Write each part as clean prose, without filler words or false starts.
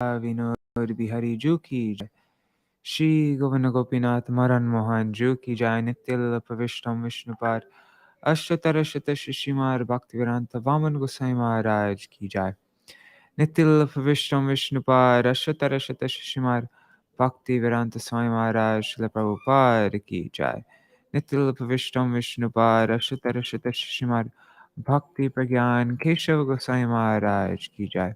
विनोद बिहारी जू की जय। श्री गोविंद गोपीनाथ मदन मोहन जू की जय। नित्य प्रविष्टम विष्णुपाद अष्टोत्तर शत शिशिमार भक्तिवेदांत वामन गोसाई महाराज की जय। नित्य प्रविष्टम विष्णुपाद अष्टोत्तर शत शिशिमार भक्तिवेदांत स्वामी महाराज श्रील प्रभुपाद की जय। नित्य प्रविष्टम विष्णुपाद अष्टोत्तर शत शिशिमार भक्ति प्रज्ञान केशव गोसाई महाराज की जय।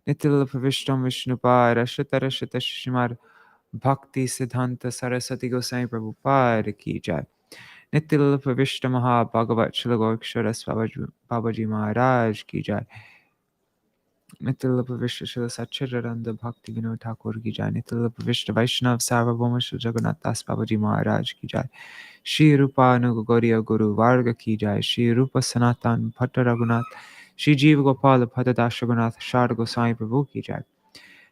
नित्य प्रविष्टम विष्णुपाद अष्टोत्तर शत शिशिमार भक्ति सिद्धांत सरस्वती गोसाई प्रभुपाद की जय। नित्य प्रविष्ट महाभागवत श्री गौरीश्वर बाबाजी महाराज की जय। नित्य प्रविष्ट श्री सच्चिदानंद भक्ति विनोद ठाकुर की जय। नित्य प्रविष्ट वैष्णव सार्वभौम श्री जगन्नाथ दास बाबाजी महाराज की जय। श्री रूपानुग गौरी गुरु वार्ग की जय। श्री रूप सनातन भट्ट रघुनाथ श्री जीव गोपाल भट्टदास रघुनाथ शारद गोसाई प्रभु की जय।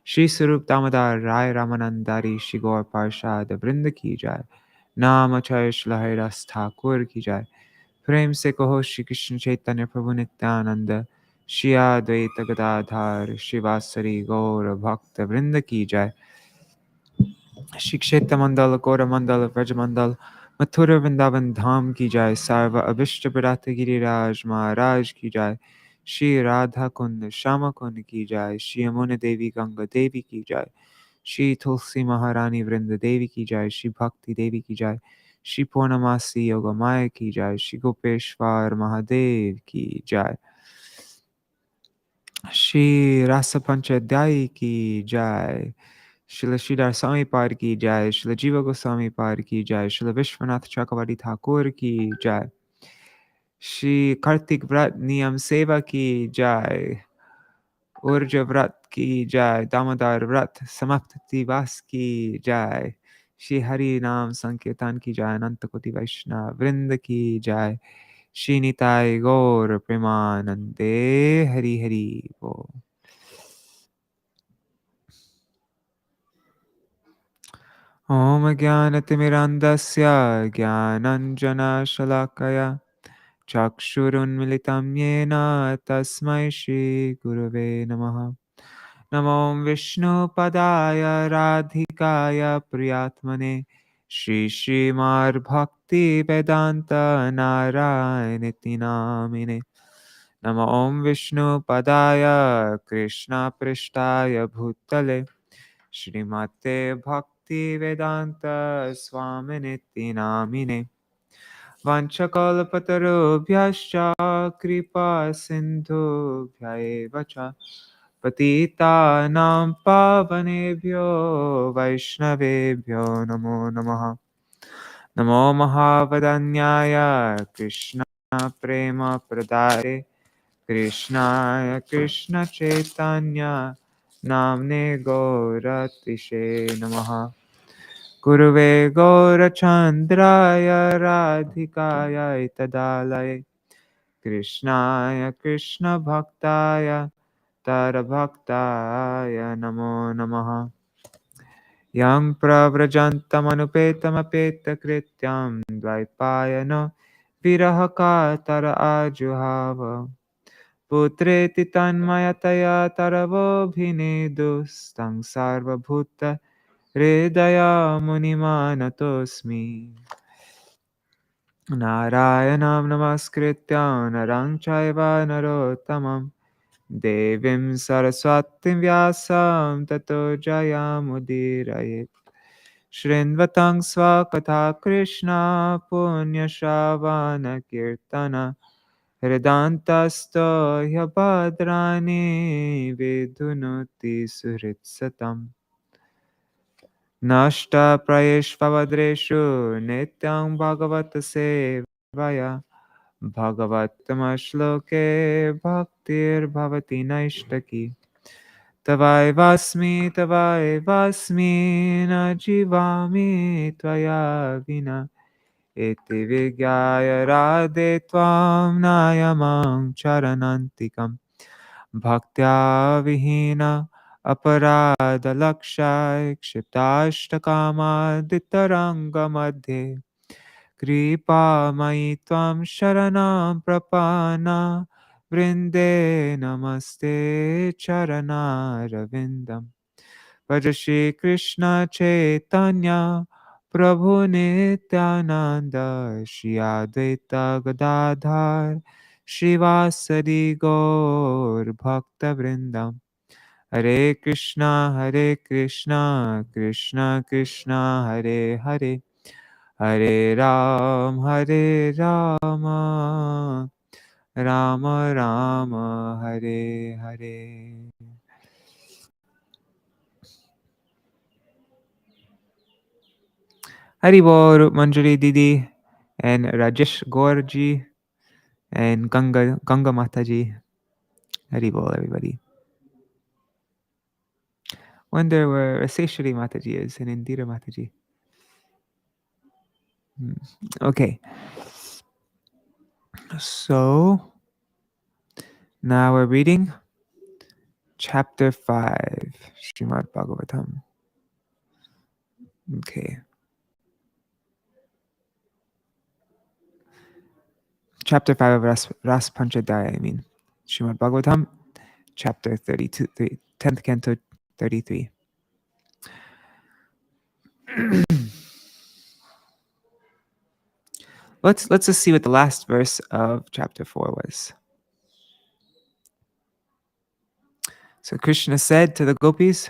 श्री स्वरूप दामोदर राय रामानंदारी श्री गौर पार्षद वृंद की जय। नाम अक्षय श्रीहरिदास ठाकुर की जय। प्रेम से कहो श्री कृष्ण चैतन्य प्रभु नित्यानंद श्री अद्वैत गदाधर शिवासरी गौर भक्त वृंद की जय। श्री क्षेत्र मंडल गौर मंडल व्रज मंडल मथुरा वृंदावन धाम की जय। सर्व अभिष्ट प्रदात गिरिराज महाराज की जय। श्री राधा कुंड श्याम कुंड की जय। श्री यमुना देवी गंगा देवी की जय। श्री तुलसी महारानी वृंद देवी की जय। श्री भक्ति देवी की जय। श्री पूर्णमासी योग माया की जय। श्री गोपेश्वर महादेव की जय। श्री रासा-pañcādhyāyī की जय। श्री श्रीधर स्वामी पार की जय। श्री जीवा गोस्वामी पार की जय। श्री विश्वनाथ चक्रवर्ती ठाकुर की जय। श्री कार्तिक व्रत नियम सेवा की जय। ऊर्ज व्रत की जय। दामोदर व्रत समाप्त दिवस की जय। श्री हरि नाम संकीर्तन की जय। अनंत कोटि वैष्णव वृंद की जय। श्री निताय गौर प्रेमानंदे हरि हरि बोल। ओम ज्ञानतिमिरान्धस्य ज्ञानाञ्जनशलाकया चक्षुरुन्मिलितं येन तस्मै श्रीगुरवे नमः। नमो विष्णुपदाय राधिकाय प्रियात्मने श्रीश्रीमद्भक्तिवेदान्त नारायणेति नामिने। नमो विष्णुपदाय कृष्णपृष्ठाय भूतले श्रीमते भक्तिवेदान्त स्वामिनिति नामिने। वाञ्छकल्पतरुभ्यश्च कृपा सिन्धुभ्य एव च पतितानां पावनेभ्यो वैष्णवेभ्यो नमो नमः। नमो महावदन्याय कृष्ण प्रेम प्रदाय कृष्णाय कृष्ण चैतन्य नाम्ने गौरतिशे नमः। गुरुवे गौरचन्द्राय राधिकाय तदालये कृष्णाय कृष्णभक्ताय तरभक्ताय नमो नमः। यं प्रव्रजन्तमनुपेतमपेतकृत्यं द्वैपायनो विरहकातर आजुहाव पुत्रेति तन्मयतया तरवोऽभिनेदुस्तं सर्वभूत हृदयमुनिमानतोऽस्मि। नारायणं नमस्कृत्य नरं चैव नरोत्तमं देवीं सरस्वतीं व्यासं ततो जयमुदीरयेत्। शृण्वतं स्वकथा कृष्ण पुण्यश्रवणकीर्तन हृदान्तस्थो ह्यभद्राणि विधुनोति सुहृत्सतम्। नष्टप्रयेष्वद्रेषु नित्यं भगवत सेवया भगवत्तमश्लोके भक्तिर्भवति नैष्टकी। तवैवास्मि न जीवामि त्वया विना इति विज्ञाय राधे त्वां नायमं चरणान्तिकम्। भक्त्या विहीन अपराधलक्षाय क्षिप्ताष्टकामादितरङ्गमध्ये कृपामयि त्वां शरणं प्रपन्ना Vrinde namaste charanaravindam. Bhaja Shri Krishna Chaitanya Prabhu Nityananda Shri Advaita Gadadhar Shivasadi Gaur Bhakta Vrindam. Hare Krishna, Krishna Krishna, Hare Hare, Hare Ram, Hare Rama, Rama Rama, Hare Hare. Haribol, Manjari Didi, and Rajesh Gaurji, and Ganga Mataji. Haribol, everybody. Wonder where Raseshwari Mataji is and Indira Mataji. Okay. So now we're reading Chapter 5, Srimad Bhagavatam. Okay. Chapter 5 of Rāsa-pañcādhyāyī, I mean. Srimad Bhagavatam, Chapter 32, 10th Canto, 33. Let's just see what the last verse of Chapter 4 was. So Krishna said to the gopis,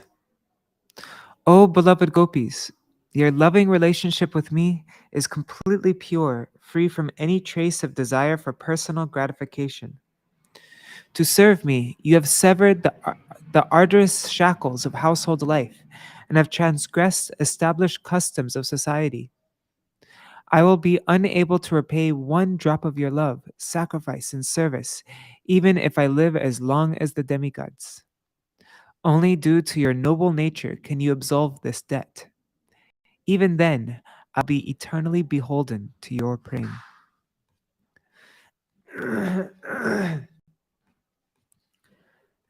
"O beloved gopis, your loving relationship with me is completely pure, free from any trace of desire for personal gratification. To serve me, you have severed the arduous shackles of household life and have transgressed established customs of society. I will be unable to repay one drop of your love, sacrifice, and service, even if I live as long as the demigods. Only due to your noble nature can you absolve this debt. Even then, I'll be eternally beholden to your praying."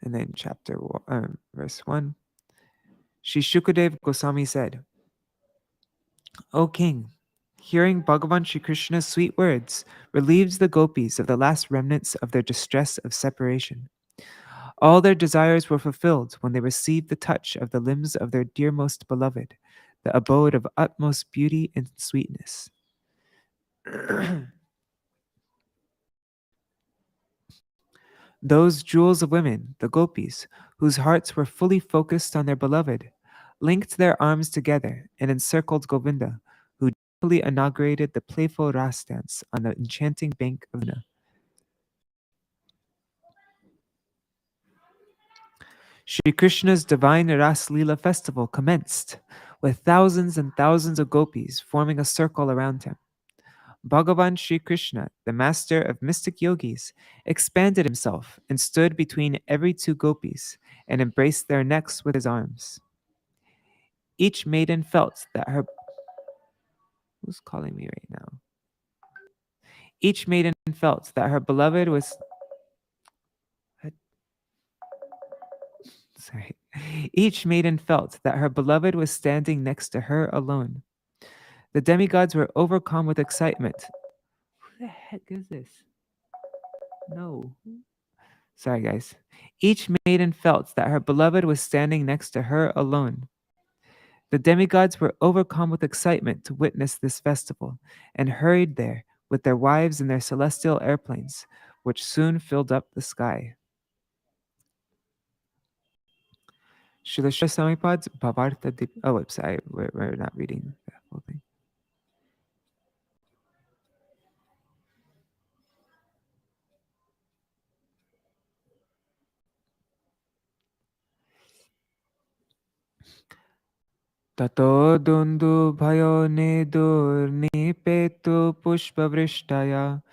And then verse 1. Shri Shukadev Gosvāmī said, "O king, hearing Bhagavan Shri Krishna's sweet words relieves the gopis of the last remnants of their distress of separation. All their desires were fulfilled when they received the touch of the limbs of their dearmost beloved, the abode of utmost beauty and sweetness." Those jewels of women, the gopis, whose hearts were fully focused on their beloved, linked their arms together and encircled Govinda, who deeply inaugurated the playful Ras dance on the enchanting bank of Yamuna. Shri Krishna's divine Ras Leela festival commenced, with thousands and thousands of gopis forming a circle around him. Bhagavan Shri Krishna, the master of mystic yogis, expanded himself and stood between every two gopis and embraced their necks with his arms. Each maiden felt that her... Who's calling me right now? Each maiden felt that her beloved was... Sorry. Each maiden felt that her beloved was standing next to her alone. The demigods were overcome with excitement. Who the heck is this? No. Sorry, guys. Each maiden felt that her beloved was standing next to her alone. The demigods were overcome with excitement to witness this festival and hurried there with their wives in their celestial airplanes, which soon filled up the sky. Śrīla Swāmīpad's Bhāvārtha Dīpikā. Oh, sorry, we're not reading the whole thing. Tato dundu bhayo nedur nipetu pushpavrishtaya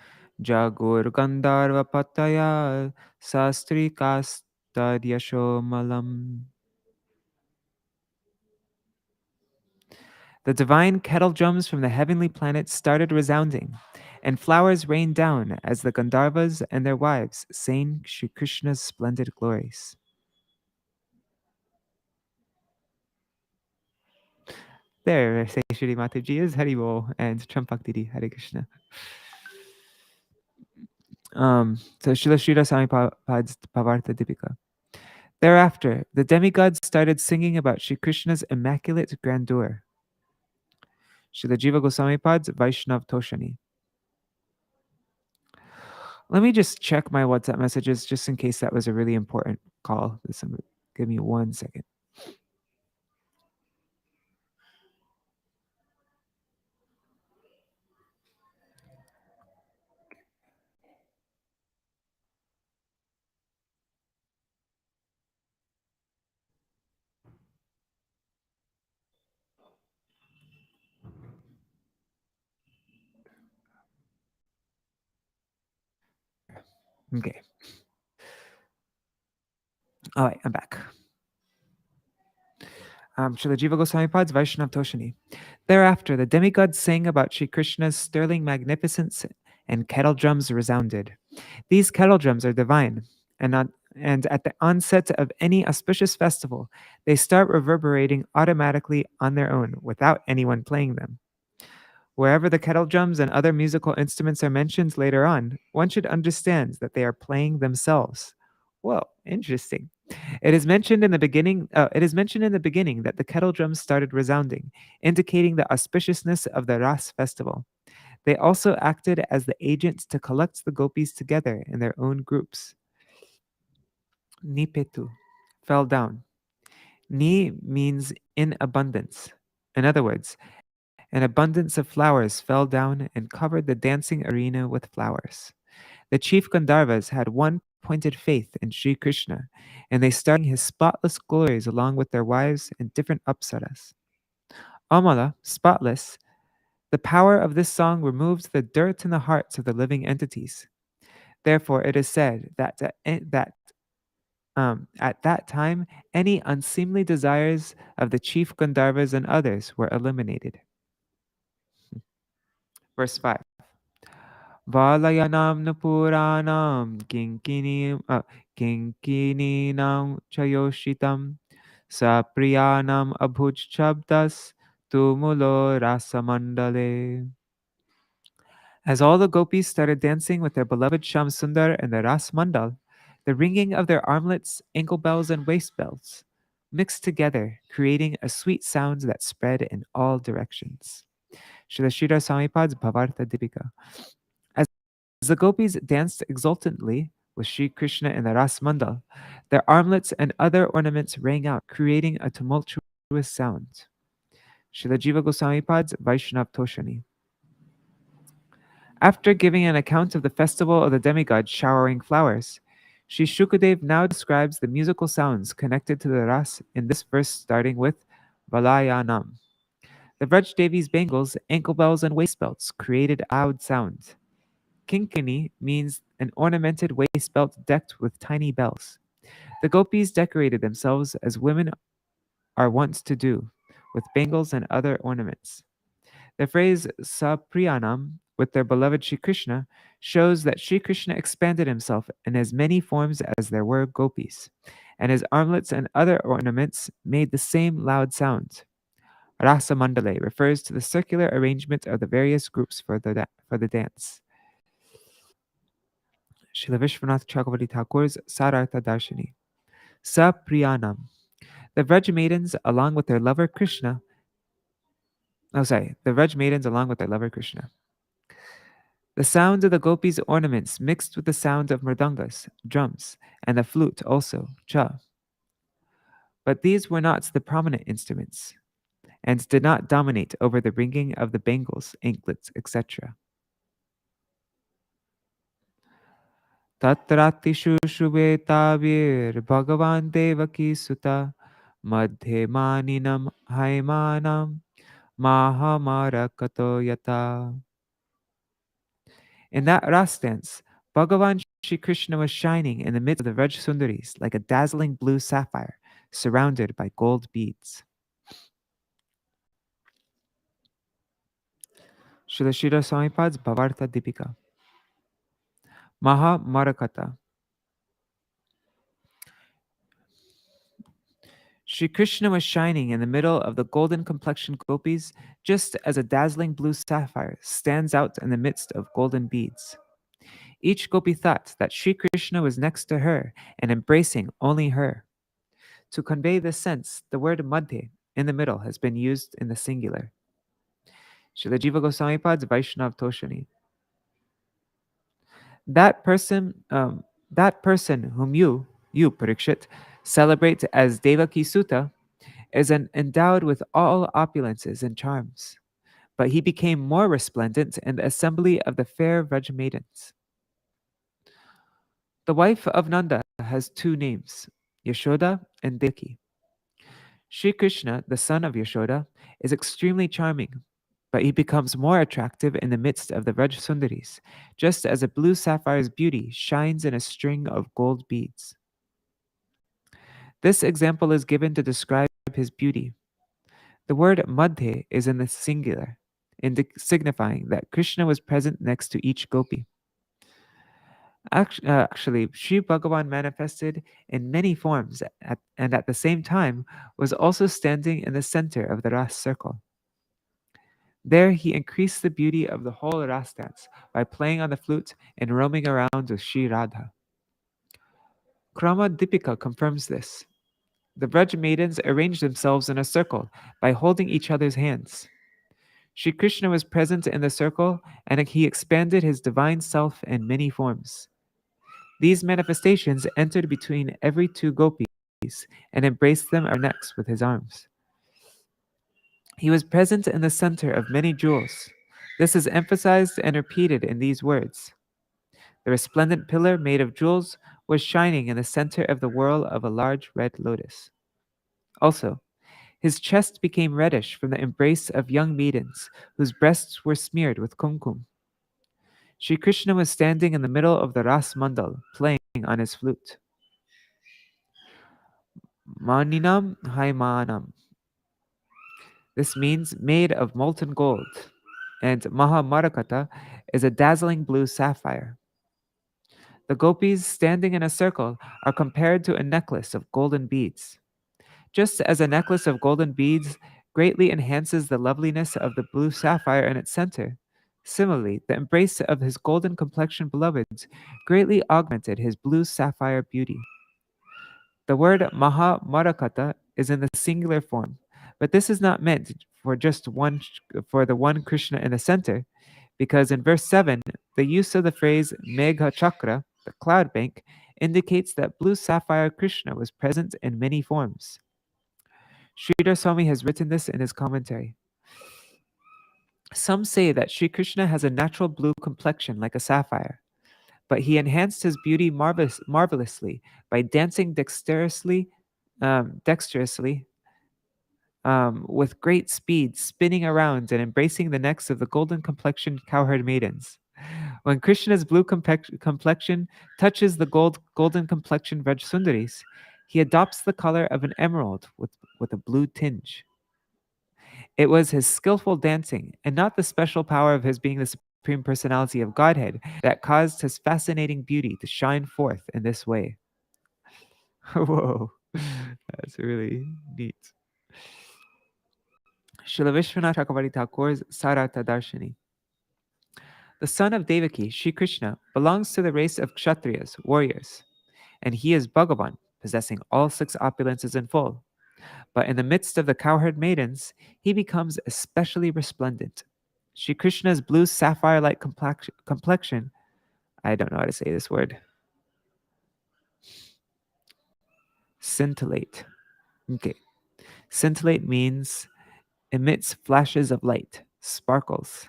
jagur gandharva pataya sastrikastad malam. The divine kettle drums from the heavenly planets started resounding, and flowers rained down as the Gandharvas and their wives sang Shri Krishna's splendid glories. There, say Shri Mataji is Haribol and Champak Didi, Hare Krishna. So Śrīla Swāmī Pad's Bhāvārtha Dīpikā. Thereafter, the demigods started singing about Sri Krishna's immaculate grandeur. Śrīla Jīva Gosvāmī Pad's Vaiṣṇava Toṣaṇī. Let me just check my WhatsApp messages just in case that was a really important call. Give me 1 second. Okay. All right, I'm back. Śrīla Jīva Gosvāmī Pad's Vaiṣṇava Toṣaṇī. Thereafter, the demigods sang about Sri Krishna's sterling magnificence, and kettle drums resounded. These kettle drums are divine, and at the onset of any auspicious festival, they start reverberating automatically on their own without anyone playing them. Wherever the kettle drums and other musical instruments are mentioned later on, one should understand that they are playing themselves. Whoa, interesting. It is mentioned in the beginning that the kettle drums started resounding, indicating the auspiciousness of the Ras festival. They also acted as the agents to collect the gopis together in their own groups. Nipetu, fell down. Ni means in abundance. In other words, an abundance of flowers fell down and covered the dancing arena with flowers. The chief Gandharvas had one pointed faith in Sri Krishna, and they started his spotless glories along with their wives and different apsaras. Amala, spotless, the power of this song removes the dirt in the hearts of the living entities. Therefore, it is said that at that time, any unseemly desires of the chief Gandharvas and others were eliminated. Verse 5. Valayanam Napuranam Kinkininam Chayoshitam Sapriyanam Abhuj Chabdas Tumulo Rasamandale. As all the gopis started dancing with their beloved Shamsundar and the Ras Mandal, the ringing of their armlets, ankle bells, and waist bells mixed together, creating a sweet sound that spread in all directions. Śrīla Śrīdhara Swāmīpad's Bhāvārtha Dīpikā. As the gopis danced exultantly with Sri Krishna in the Ras Mandal, their armlets and other ornaments rang out, creating a tumultuous sound. Śrīla Jīva Gosvāmīpad's Vaiṣṇava Toṣaṇī. After giving an account of the festival of the demigods showering flowers, Sri Shukadev now describes the musical sounds connected to the Ras in this verse starting with Valayanam. The Vraj Devi's bangles, ankle bells, and waist belts created a loud sound. Kinkini means an ornamented waist belt decked with tiny bells. The gopis decorated themselves as women are wont to do, with bangles and other ornaments. The phrase Sapriyanam, with their beloved Sri Krishna, shows that Sri Krishna expanded himself in as many forms as there were gopis, and his armlets and other ornaments made the same loud sound. Rasa Mandale refers to the circular arrangement of the various groups for the dance. Srila Viśvanātha Chakravartī Thakur's Sārārtha Darśinī. Sapriyanam. The Vraj maidens along with their lover Krishna. The Vraj maidens along with their lover Krishna. The sound of the gopis' ornaments mixed with the sound of mridangas, drums, and the flute also, cha. But these were not the prominent instruments, and did not dominate over the ringing of the bangles, anklets, etc. Tatratishu shubhetavir Bhagavan Devaki Sutta Madhe Maninam Haimanam Mahamara Kato Yata. In that Ras dance, Bhagavan Shri Krishna was shining in the midst of the Vraj Sundaris like a dazzling blue sapphire surrounded by gold beads. Śrīla Śrīdhara Swāmīpad's Bhāvārtha Dīpikā. Maha Marakata. Shri Krishna was shining in the middle of the golden complexioned gopis, just as a dazzling blue sapphire stands out in the midst of golden beads. Each gopi thought that Sri Krishna was next to her and embracing only her. To convey this sense, the word madhe in the middle has been used in the singular. Srila Jiva Goswami Pad's Vaiṣṇava Toṣaṇī. That person whom you Parikshit, celebrate as Devaki Sutta is endowed with all opulences and charms, but he became more resplendent in the assembly of the fair Vraj maidens. The wife of Nanda has two names, Yashoda and Devaki. Sri Krishna, the son of Yashoda, is extremely charming, but he becomes more attractive in the midst of the Vraj Sundaris, just as a blue sapphire's beauty shines in a string of gold beads. This example is given to describe his beauty. The word madhe is in the singular, signifying that Krishna was present next to each gopi. Actually, Sri Bhagavan manifested in many forms and at the same time was also standing in the center of the Ras circle. There he increased the beauty of the whole Ras dance by playing on the flute and roaming around with Sri Radha. Krama Dīpikā confirms this. The Vraj maidens arranged themselves in a circle by holding each other's hands. Sri Krishna was present in the circle and he expanded his divine self in many forms. These manifestations entered between every two gopis and embraced them around their necks with his arms. He was present in the center of many jewels. This is emphasized and repeated in these words. The resplendent pillar made of jewels was shining in the center of the whirl of a large red lotus. Also, his chest became reddish from the embrace of young maidens whose breasts were smeared with kumkum. Sri Krishna was standing in the middle of the Ras Mandal, playing on his flute. Maninam Haimanam. This means made of molten gold, and Mahamarakata is a dazzling blue sapphire. The gopis standing in a circle are compared to a necklace of golden beads. Just as a necklace of golden beads greatly enhances the loveliness of the blue sapphire in its center, similarly, the embrace of his golden complexion beloveds greatly augmented his blue sapphire beauty. The word Mahamarakata is in the singular form, but this is not meant for the one Krishna in the center, because in verse 7, the use of the phrase Megha Chakra, the cloud bank, indicates that blue sapphire Krishna was present in many forms. Śrīdhara Swāmī has written this in his commentary. Some say that Sri Krishna has a natural blue complexion like a sapphire, but he enhanced his beauty marvelously by dancing dexterously with great speed, spinning around and embracing the necks of the golden complexioned cowherd maidens. When Krishna's blue complexion touches the golden complexioned Vraj Sundaris, he adopts the color of an emerald with a blue tinge. It was his skillful dancing, and not the special power of his being the Supreme Personality of Godhead, that caused his fascinating beauty to shine forth in this way. Whoa, that's really neat. Śrīla Viśvanātha Thakur's Sārārtha Darśinī. The son of Devaki, Sri Krishna, belongs to the race of Kshatriyas, warriors, and he is Bhagavan, possessing all six opulences in full. But in the midst of the cowherd maidens, he becomes especially resplendent. Sri Krishna's blue sapphire-like complexion, I don't know how to say this word, scintillate. Okay. Scintillate means emits flashes of light, sparkles.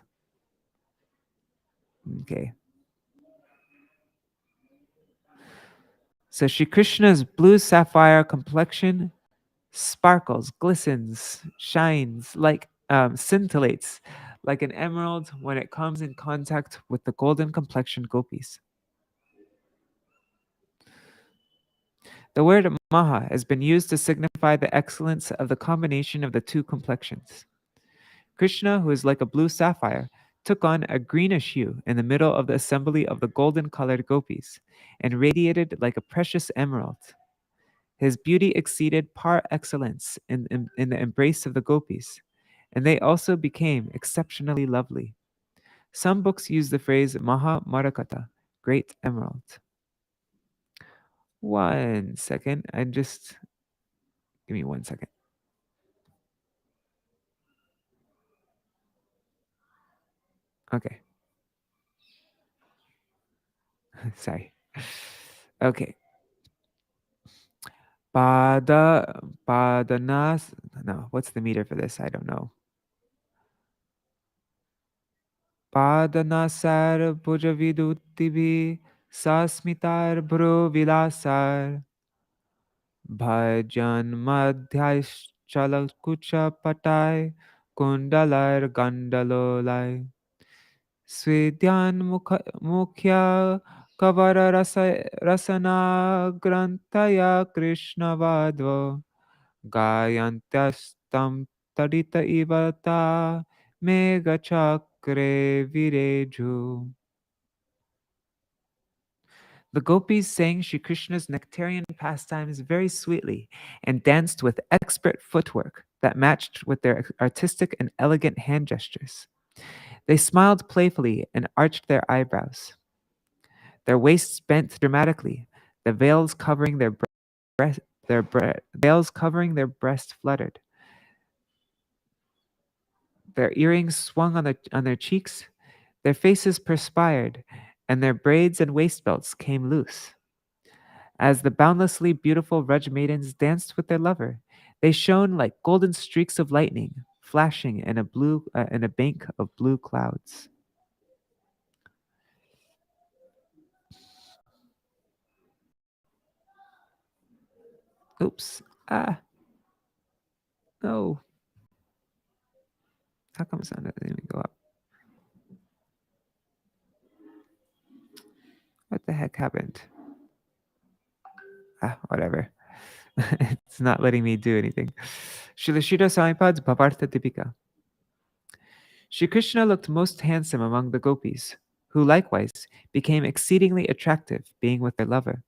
Okay. So Sri Krishna's blue sapphire complexion sparkles, glistens, shines, like scintillates, like an emerald when it comes in contact with the golden complexioned gopis. The word maha has been used to signify the excellence of the combination of the two complexions. Krishna, who is like a blue sapphire, took on a greenish hue in the middle of the assembly of the golden-colored gopis and radiated like a precious emerald. His beauty exceeded par excellence in the embrace of the gopis, and they also became exceptionally lovely. Some books use the phrase Maha Marakata, great emerald. 1 second. Give me 1 second. Okay. Sorry. Okay. Padanas. No, what's the meter for this? I don't know. Padanasar bhujaviduttibi sasmitar bhru vilasar bhajan madhyaishchala patai kundalar gandalolai Svidyan mukhya kavara rasana grantaya Krishna vadva gayantyastam tadita ivata mega chakre vireju. The gopis sang Shri Krishna's nectarian pastimes very sweetly and danced with expert footwork that matched with their artistic and elegant hand gestures. They smiled playfully and arched their eyebrows. Their waists bent dramatically, the veils covering their breast fluttered. Their earrings swung on their cheeks, their faces perspired, and their braids and waist belts came loose. As the boundlessly beautiful Raj maidens danced with their lover, they shone like golden streaks of lightning, flashing in a bank of blue clouds. Oops. Ah. No. How come sound doesn't even go up? What the heck happened? Whatever. It's not letting me do anything. Śrīla Sāmipada Bhāvārtha Dīpikā. Shri Krishna looked most handsome among the gopis, who likewise became exceedingly attractive being with their lover.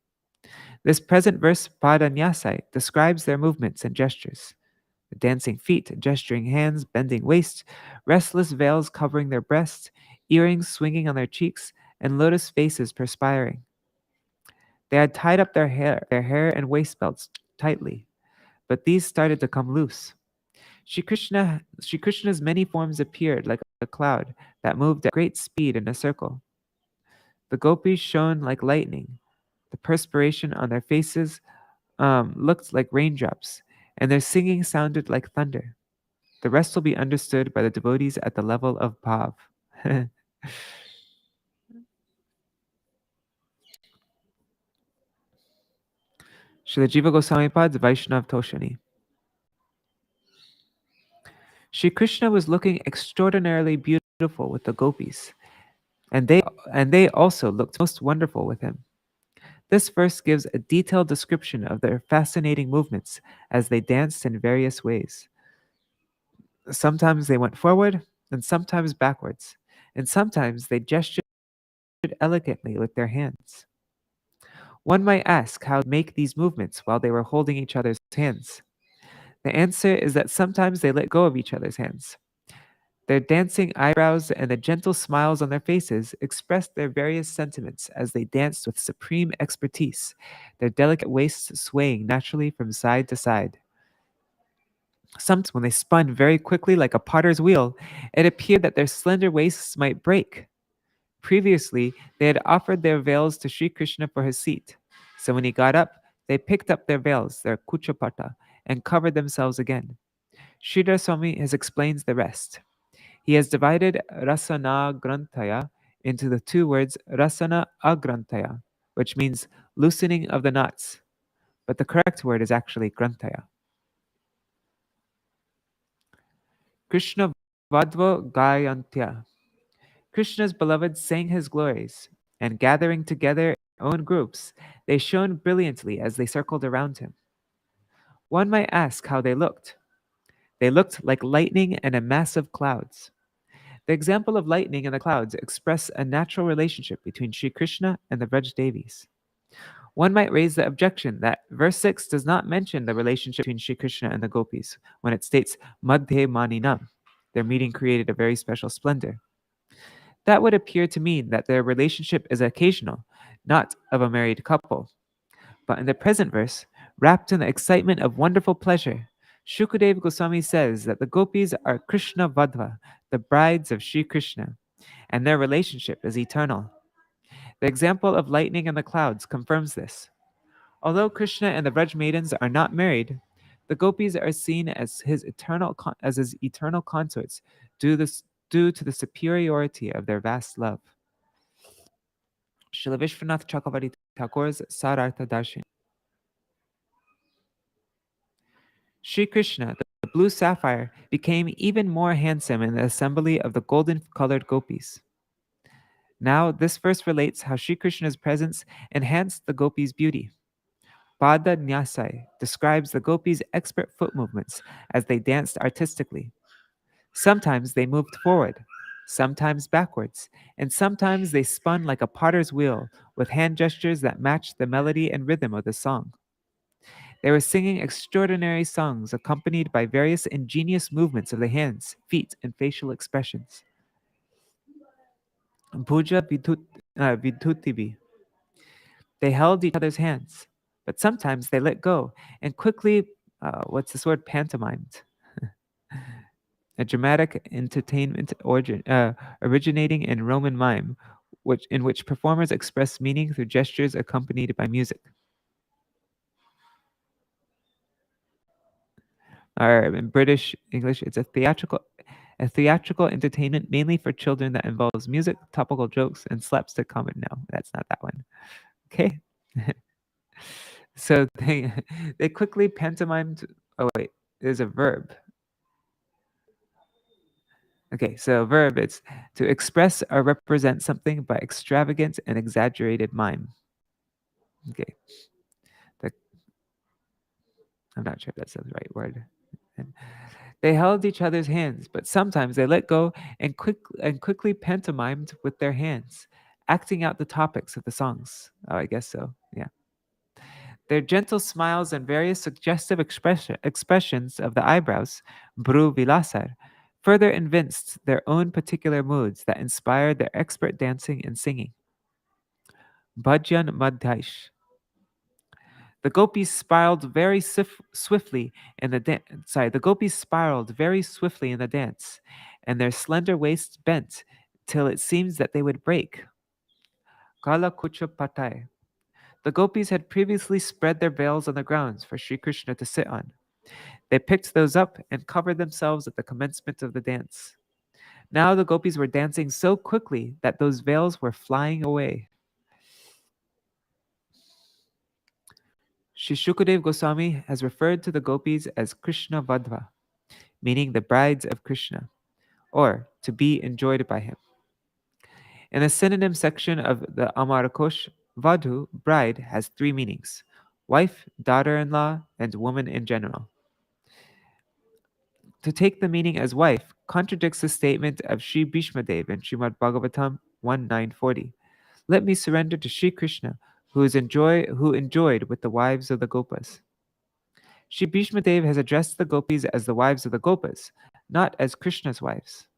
This present verse, Padanyasai, describes their movements and gestures. The dancing feet, gesturing hands, bending waist, restless veils covering their breasts, earrings swinging on their cheeks, and lotus faces perspiring. They had tied up their hair and waist belts tightly, but these started to come loose. Shri Krishna's many forms appeared like a cloud that moved at great speed in a circle. The gopis shone like lightning. The perspiration on their faces looked like raindrops, and their singing sounded like thunder. The rest will be understood by the devotees at the level of bhav. Srila Jīva Gosvāmī Pad Vaiṣṇava Toṣaṇī. Shri Krishna was looking extraordinarily beautiful with the gopis, and they also looked most wonderful with him. This verse gives a detailed description of their fascinating movements as they danced in various ways. Sometimes they went forward, and sometimes backwards, and sometimes they gestured elegantly with their hands. One might ask how to make these movements while they were holding each other's hands. The answer is that sometimes they let go of each other's hands. Their dancing eyebrows and the gentle smiles on their faces expressed their various sentiments as they danced with supreme expertise, their delicate waists swaying naturally from side to side. Sometimes, when they spun very quickly like a potter's wheel, it appeared that their slender waists might break. Previously, they had offered their veils to Sri Krishna for his seat. So when he got up, they picked up their veils, their kuchapata, and covered themselves again. Śrīdhara Swāmī has explains the rest. He has divided rasana grantaya into the two words rasana agrantaya, which means loosening of the knots, but the correct word is actually grantaya. Krishna vadva gayantya. Krishna's beloved sang his glories, and gathering together in their own groups, they shone brilliantly as they circled around him. One might ask how they looked. They looked like lightning and a mass of clouds. The example of lightning and the clouds express a natural relationship between Sri Krishna and the Vraj Devis. One might raise the objection that verse 6 does not mention the relationship between Sri Krishna and the gopis when it states Madhye Maninam. Their meeting created a very special splendor. That would appear to mean that their relationship is occasional, not of a married couple. But in the present verse, wrapped in the excitement of wonderful pleasure, Shukadeva Goswami says that the gopis are Krishna Vadva, the brides of Sri Krishna, and their relationship is eternal. The example of lightning and the clouds confirms this. Although Krishna and the Vraj maidens are not married, the gopis are seen as his eternal consorts due to the superiority of their vast love. Srila Viśvanātha Cakravartī Ṭhākura's Sārārtha Darśinī. Sri Krishna, the blue sapphire, became even more handsome in the assembly of the golden-colored gopis. Now, this verse relates how Sri Krishna's presence enhanced the gopis' beauty. Pada Nyasai describes the gopis' expert foot movements as they danced artistically. Sometimes they moved forward, sometimes backwards, and sometimes they spun like a potter's wheel with hand gestures that matched the melody and rhythm of the song. They were singing extraordinary songs accompanied by various ingenious movements of the hands, feet, and facial expressions. Puja Vidhutivi. They held each other's hands, but sometimes they let go and quickly, pantomimed. A dramatic entertainment originating in Roman mime, in which performers express meaning through gestures accompanied by music. Or in British English, it's a theatrical entertainment mainly for children that involves music, topical jokes, and slapstick comedy. No, that's not that one. Okay. So they quickly pantomimed. Oh wait, there's a verb. Okay, so verb, it's to express or represent something by extravagant and exaggerated mime. Okay. I'm not sure if that's the right word. And they held each other's hands, but sometimes they let go and quickly pantomimed with their hands, acting out the topics of the songs. Oh, I guess so. Yeah. Their gentle smiles and various suggestive expressions of the eyebrows, Bru Vilasar, further evinced their own particular moods that inspired their expert dancing and singing. Bhajan Madhaish. The gopis spiraled very swiftly in the The gopis spiraled very swiftly in the dance, and their slender waists bent till it seems that they would break. Kala Kucha Patai. The gopis had previously spread their veils on the grounds for Sri Krishna to sit on. They picked those up and covered themselves at the commencement of the dance. Now the gopis were dancing so quickly that those veils were flying away. Sri Shukadev Goswami has referred to the gopis as Krishna Vadva, meaning the brides of Krishna, or to be enjoyed by him. In the synonym section of the Amarakosh, Vadhu, bride, has three meanings: wife, daughter-in-law, and woman in general. To take the meaning as wife contradicts the statement of Sri Bhishmadev in Srimad Bhagavatam 1.940. Let me surrender to Sri Krishna, who enjoyed with the wives of the Gopas. Sri Bhishmadev has addressed the gopis as the wives of the Gopas, not as Krishna's wives.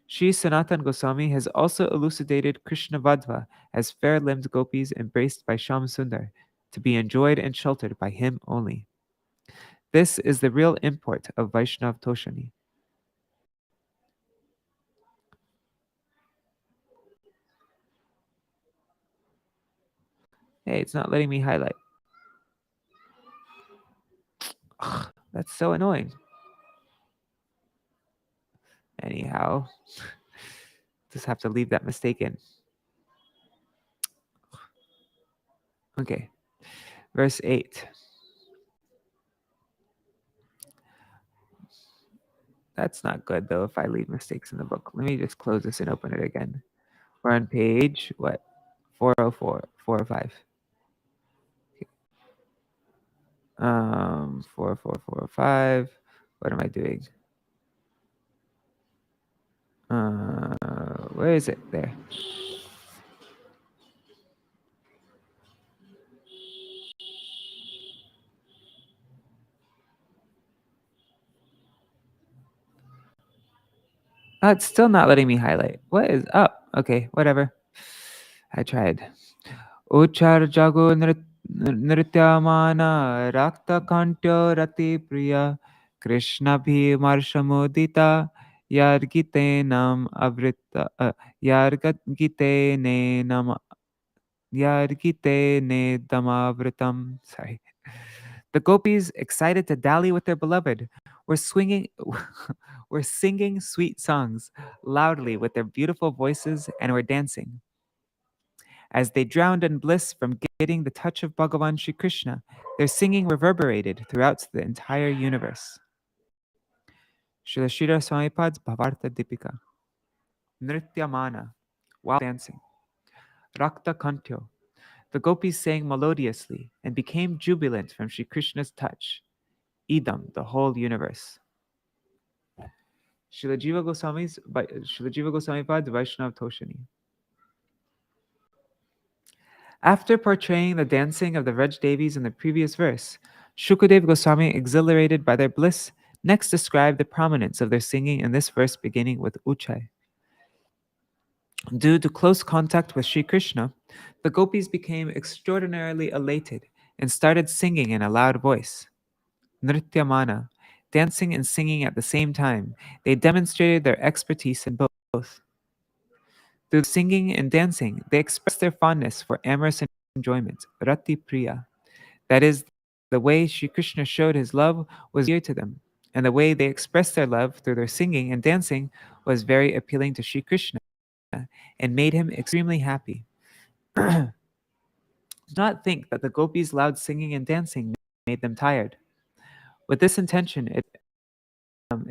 Sri Sanatan Goswami has also elucidated Krishna Vadva as fair-limbed gopis embraced by Shyam Sundar, to be enjoyed and sheltered by him only. This is the real import of Vaishnava Toṣaṇī. Hey, it's not letting me highlight. Ugh, that's so annoying. Anyhow, just have to leave that mistake in. Okay, verse 8. That's not good though if I leave mistakes in the book. Let me just close this and open it again. We're on page, what? 404, 405. Okay. 404, 405. What am I doing? Where is it? There. It's still not letting me highlight. What is up? Okay, whatever. I tried. Uchar jago nrityamana rakta kantya rati priya Krishna bhi marshamodita yargite nam avrita yargite ne nam yargite ne damavritam. Sorry. The gopis, excited to dally with their beloved, were swinging, were singing sweet songs loudly with their beautiful voices and were dancing. As they drowned in bliss from getting the touch of Bhagavan Sri Krishna, their singing reverberated throughout the entire universe. Śrīla Śrīdhara Swamipad's Bhāvārtha Dīpikā. Nrityamana, while dancing. Rakta Kantyo. The gopis sang melodiously and became jubilant from Sri Krishna's touch. Idam, the whole universe. Srila Jiva Gosvāmī's Vaiṣṇava Toṣaṇī. After portraying the dancing of the Vraj Devis in the previous verse, Shukadeva Goswami, exhilarated by their bliss, next described the prominence of their singing in this verse beginning with Uchai. Due to close contact with Sri Krishna, the gopis became extraordinarily elated and started singing in a loud voice. Nrityamana, dancing and singing at the same time, they demonstrated their expertise in both. Through singing and dancing, they expressed their fondness for amorous enjoyment, rati priya. That is, the way Sri Krishna showed his love was dear to them, and the way they expressed their love through their singing and dancing was very appealing to Sri Krishna and made him extremely happy. Do not think that the gopis' loud singing and dancing made them tired. With this intention, it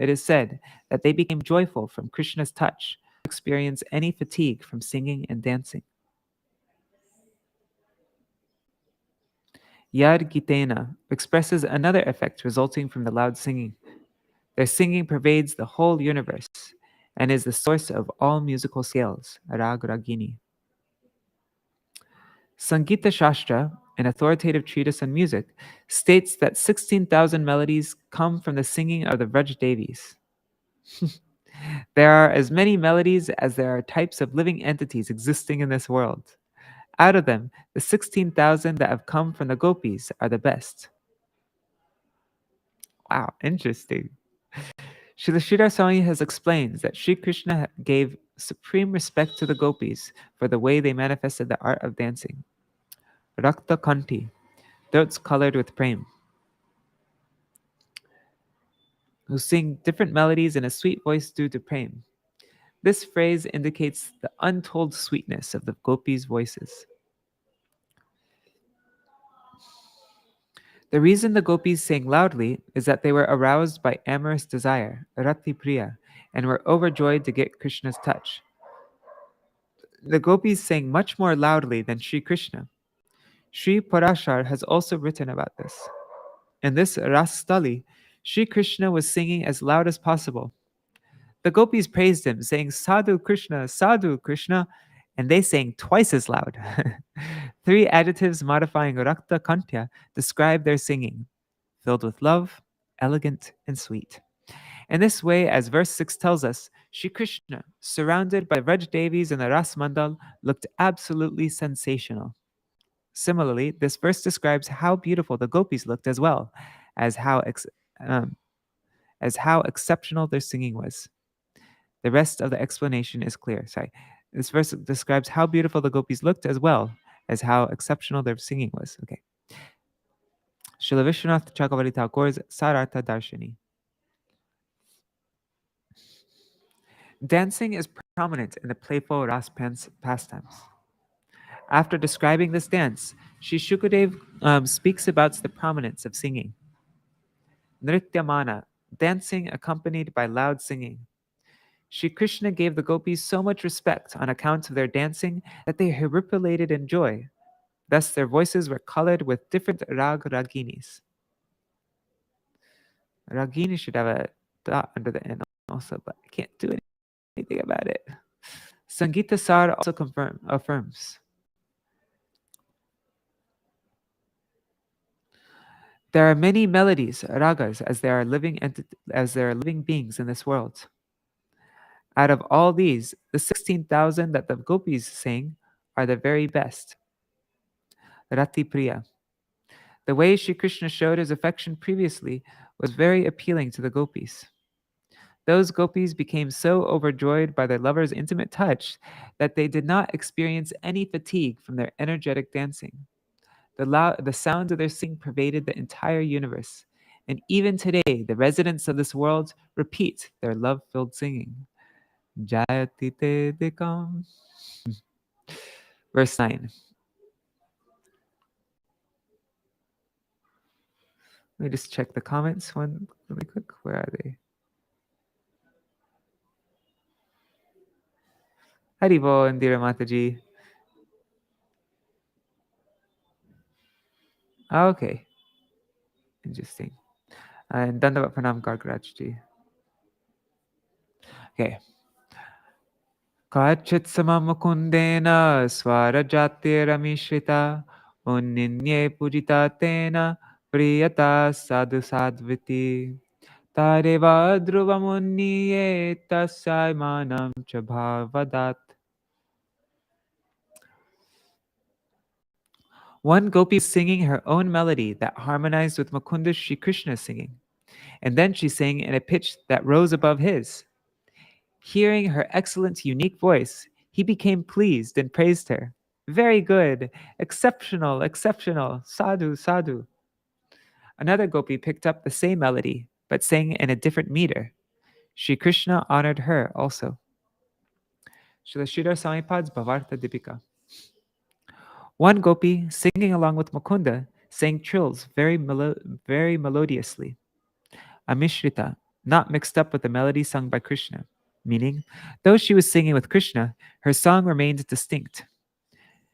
is said that they became joyful from Krishna's touch, not experience any fatigue from singing and dancing. Yad Gitena expresses another effect resulting from the loud singing. Their singing pervades the whole universe and is the source of all musical scales, Rag Ragini. Sangita Shastra, an authoritative treatise on music, states that 16,000 melodies come from the singing of the Vraj Devis. There are as many melodies as there are types of living entities existing in this world. Out of them, the 16,000 that have come from the gopis are the best. Wow, interesting. Srila Śrīdhara Swami has explained that Sri Krishna gave supreme respect to the gopis for the way they manifested the art of dancing. Rakta Kanti, throats colored with prem, who sing different melodies in a sweet voice due to prem. This phrase indicates the untold sweetness of the gopis' voices. The reason the gopis sang loudly is that they were aroused by amorous desire, rati priya, and were overjoyed to get Krishna's touch. The gopis sang much more loudly than Sri Krishna. Sri Parashar has also written about this. In this Rasstali, Sri Krishna was singing as loud as possible. The gopis praised him, saying, Sadhu Krishna, and they sang twice as loud. 3 adjectives modifying Rakta Kantya describe their singing: filled with love, elegant, and sweet. In this way, as verse 6 tells us, Sri Krishna, surrounded by Vraj Devis and the Ras Mandal, looked absolutely sensational. Similarly, this verse describes how beautiful the gopis looked as well as how exceptional their singing was. The rest of the explanation is clear. Sorry. This verse describes how beautiful the gopis looked as well as how exceptional their singing was. Okay. Śrīla Viśvanātha Cakravartī Thakur's Sārārtha Darśinī. Dancing is prominent in the playful Ras pastimes. After describing this dance, Sri Shukadev speaks about the prominence of singing. Nrityamana, dancing accompanied by loud singing. Sri Krishna gave the gopis so much respect on account of their dancing that they hyperpolated in joy. Thus, their voices were colored with different raginis. Ragini should have a dot under the N also, but I can't do anything about it. Sangita Sar also affirms. There are many melodies, ragas, as there are living beings in this world. Out of all these, the 16,000 that the gopis sang are the very best. Rati Priya. The way Sri Krishna showed his affection previously was very appealing to the gopis. Those gopis became so overjoyed by their lover's intimate touch that they did not experience any fatigue from their energetic dancing. The sound of their singing pervaded the entire universe, and even today the residents of this world repeat their love-filled singing. Jayati te dekam. Verse 9. Let me just check the comments one really quick. Where are they? Haribo Indira Mataji. Okay. Interesting. And Dandavat Pranam Karkarajji. Okay. Kachit samamukundena swarajatiramishrita unninye pujita tena priyata sadhu sadviti tareva dhruvamunniye tasyai manam cha bhavadat. One gopi was singing her own melody that harmonized with Mukunda's Shri Krishna's singing, and then she sang in a pitch that rose above his. Hearing her excellent, unique voice, he became pleased and praised her. Very good, exceptional, exceptional, sadhu, sadhu. Another gopi picked up the same melody, but sang in a different meter. Shri Krishna honored her also. Śrīla Sāmipad's Bhāvārtha Dīpikā. One gopi, singing along with Mukunda, sang trills very melodiously. Amishrita, not mixed up with the melody sung by Krishna, meaning, though she was singing with Krishna, her song remained distinct.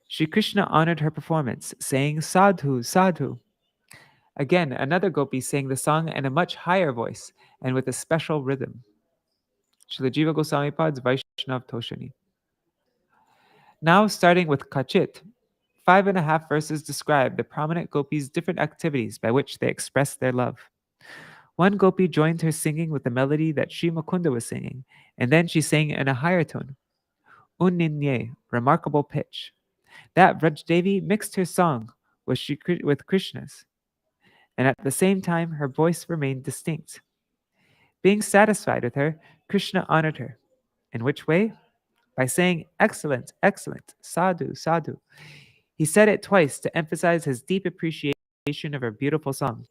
Shri Krishna honored her performance, saying, Sadhu, Sadhu. Again, another gopi sang the song in a much higher voice and with a special rhythm. Srila Jiva Gosvāmī Pad's Vaiṣṇava Toṣaṇī. Now, starting with Kachit, 5.5 verses describe the prominent gopis' different activities by which they express their love. One gopi joined her singing with the melody that Sri Mukunda was singing, and then she sang in a higher tone. Unninye, remarkable pitch. That Vrajdevi mixed her song with Krishna's, and at the same time her voice remained distinct. Being satisfied with her, Krishna honored her. In which way? By saying, excellent, excellent, sadhu, sadhu. He said it twice to emphasize his deep appreciation of her beautiful song.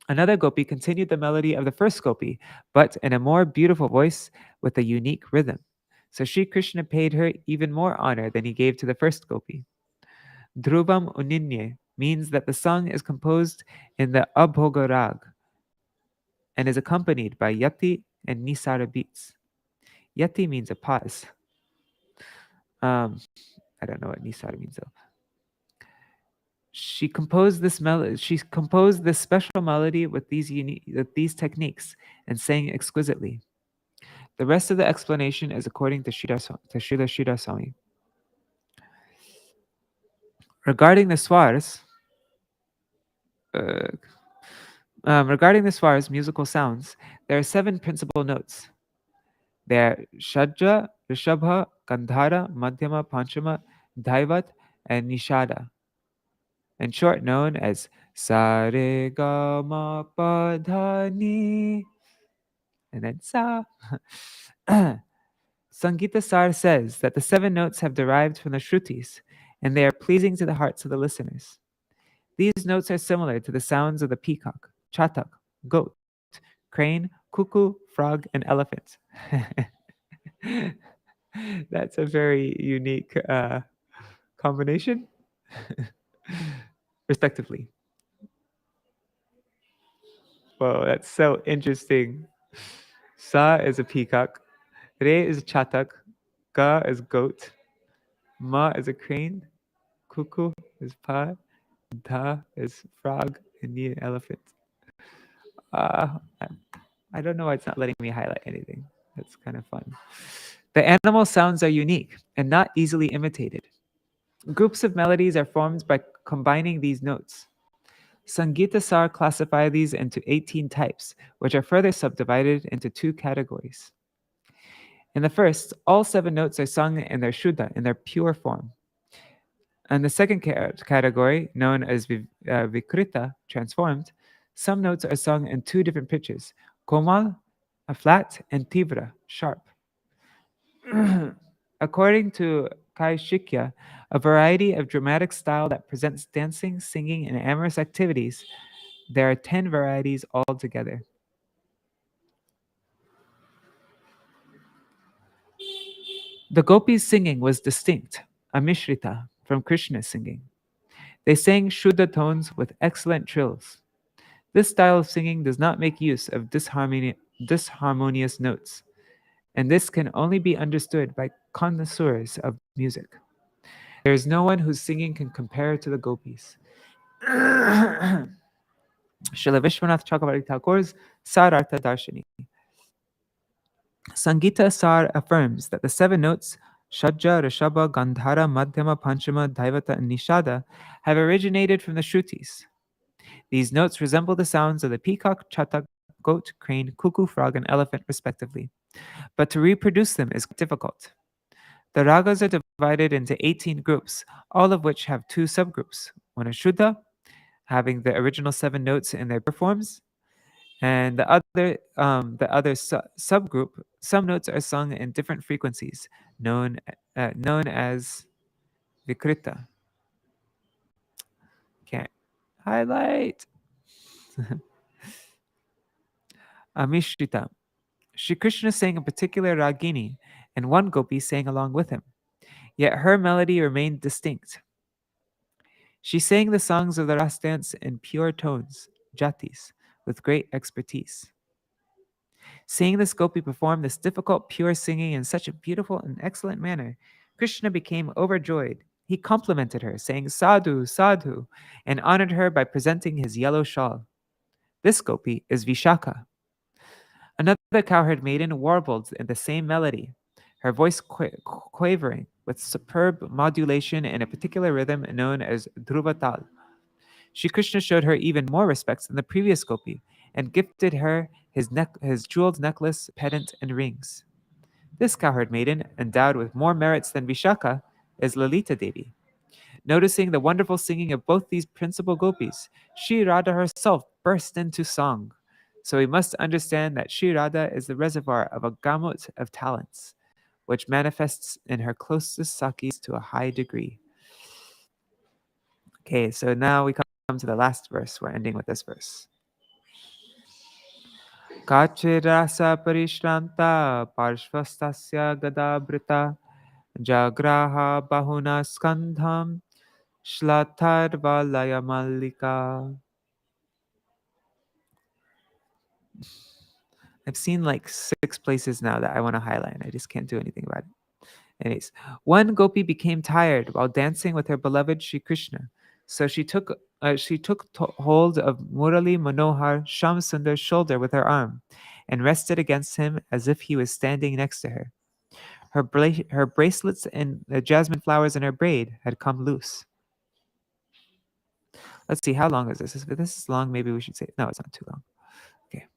Another gopi continued the melody of the first gopi, but in a more beautiful voice with a unique rhythm. So Sri Krishna paid her even more honor than he gave to the first gopi. Dhruvam Uninye means that the song is composed in the Abhoga rag and is accompanied by yati and nisara beats. Yati means a pause. I don't know what nisara means though. She composed this special melody with these techniques and sang exquisitely. The rest of the explanation is according to Srila Śrīdhara. Regarding the swars, musical sounds, there are 7 principal notes. They are Shadja, Rishabha, Gandhara, Madhyama, Panchama, Dhaivat, and Nishada. In short, known as Sa Re Ga Ma Pa Dha Ni, and then Sa. Sangita Sar says that the 7 notes have derived from the Shrutis, and they are pleasing to the hearts of the listeners. These notes are similar to the sounds of the peacock, chatak, goat, crane, cuckoo, frog, and elephant. That's a very unique combination, respectively. Whoa, that's so interesting. Sa is a peacock, Re is a chatak, Ga is goat, Ma is a crane, Cuckoo is pa, Dha is frog, and Ni elephant. I don't know why it's not letting me highlight anything. That's kind of fun. The animal sounds are unique and not easily imitated. Groups of melodies are formed by combining these notes. Sangita Sar classify these into 18 types, which are further subdivided into 2 categories. In the first, all 7 notes are sung in their Shuddha, in their pure form. And the second category, known as Vikrita, transformed, some notes are sung in 2 different pitches, Komal, a flat, and Tivra, sharp. According to Kaishikya, a variety of dramatic style that presents dancing, singing, and amorous activities, there are 10 varieties altogether. The gopis' singing was distinct, amishrita, from Krishna's singing. They sang Shuddha tones with excellent trills. This style of singing does not make use of disharmonious notes, and this can only be understood by connoisseurs of music. There is no one whose singing can compare to the gopis. Srila Viśvanātha Chakravartī Thakur's Sārārtha Darśinī. Sangita Sar affirms that the 7 notes Shadja, Rishabha, Gandhara, Madhyama, Panchama, Daivata, and Nishada have originated from the Shrutis. These notes resemble the sounds of the peacock, chatak, goat, crane, cuckoo, frog, and elephant, respectively. But to reproduce them is difficult. The ragas are divided into 18 groups, all of which have 2 subgroups. One is Shuddha, having the original 7 notes in their pure forms, and the other subgroup, some notes are sung in different frequencies, known as Vikrita. Can't highlight. Amishrita. Shri Krishna sang a particular ragini, and one gopi sang along with him. Yet her melody remained distinct. She sang the songs of the Ras dance in pure tones, jatis, with great expertise. Seeing this gopi perform this difficult, pure singing in such a beautiful and excellent manner, Krishna became overjoyed. He complimented her, saying, "Sadhu, sadhu," and honored her by presenting his yellow shawl. This gopi is Vishaka. Another cowherd maiden warbled in the same melody, her voice quavering with superb modulation in a particular rhythm known as Dhruvatal. Shri Krishna showed her even more respects than the previous gopi and gifted her his jeweled necklace, pendant, and rings. This cowherd maiden, endowed with more merits than Vishaka, is Lalita Devi. Noticing the wonderful singing of both these principal gopis, Sri Radha herself burst into song. So we must understand that Sri Radha is the reservoir of a gamut of talents, which manifests in her closest sakis to a high degree. Okay, so now we come to the last verse. We're ending with this verse. Kachir rasa parishranta parshvastasya gadabrita jagraha bahuna skandham shlatharvalaya mallika. I've seen like 6 places now that I want to highlight, and I just can't do anything about it. Anyways, one gopi became tired while dancing with her beloved Shri Krishna, so she took hold of Murali Manohar Shamsundar's shoulder with her arm, and rested against him as if he was standing next to her. Her bracelets and the jasmine flowers in her braid had come loose. Let's see, how long is this? If this is long, maybe we should say no. It's not too long. Okay.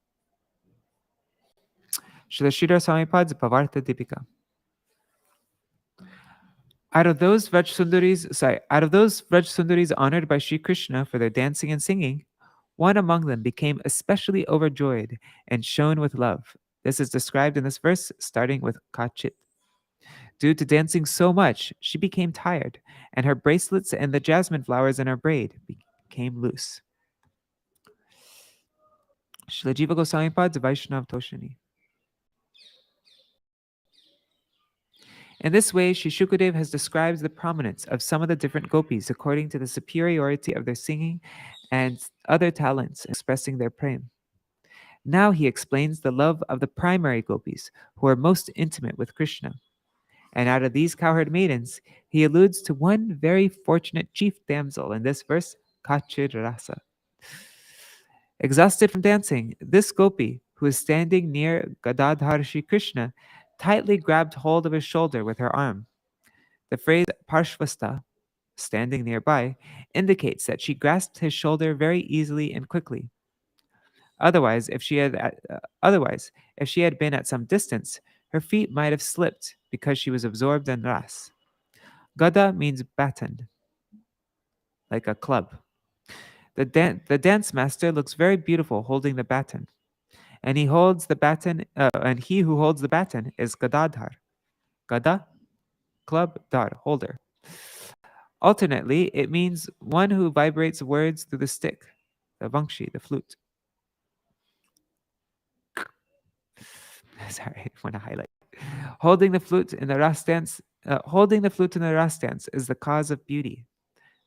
Śrīla Swāmī Pad's Bhāvārtha Dīpikā. Out of those Vraj Sundaris honored by Sri Krishna for their dancing and singing, one among them became especially overjoyed and shone with love. This is described in this verse, starting with Kachit. Due to dancing so much, she became tired, and her bracelets and the jasmine flowers in her braid became loose. Śrīla Jīva Gosvāmī Pad's Vaiṣṇava Toṣaṇī. In this way, Sri Shukadev has described the prominence of some of the different gopis according to the superiority of their singing and other talents in expressing their prem. Now he explains the love of the primary gopis, who are most intimate with Krishna. And out of these cowherd maidens, he alludes to one very fortunate chief damsel in this verse, Kachir Rasa. Exhausted from dancing, this gopi, who is standing near Gadadhar Shri Krishna, tightly grabbed hold of his shoulder with her arm. The phrase parshvasta, standing nearby, indicates that she grasped his shoulder very easily and quickly. Otherwise, if she had been at some distance, Her feet might have slipped because she was absorbed in ras. Gada means baton, like a club. The dance master looks very beautiful holding the baton, and he holds the baton. And he who holds the baton is Gadadhar. Gada, club, dar, holder. Alternately, it means one who vibrates words through the stick, the vangshi, the flute. Sorry, I want to highlight. Holding the flute in the ras dance, is the cause of beauty.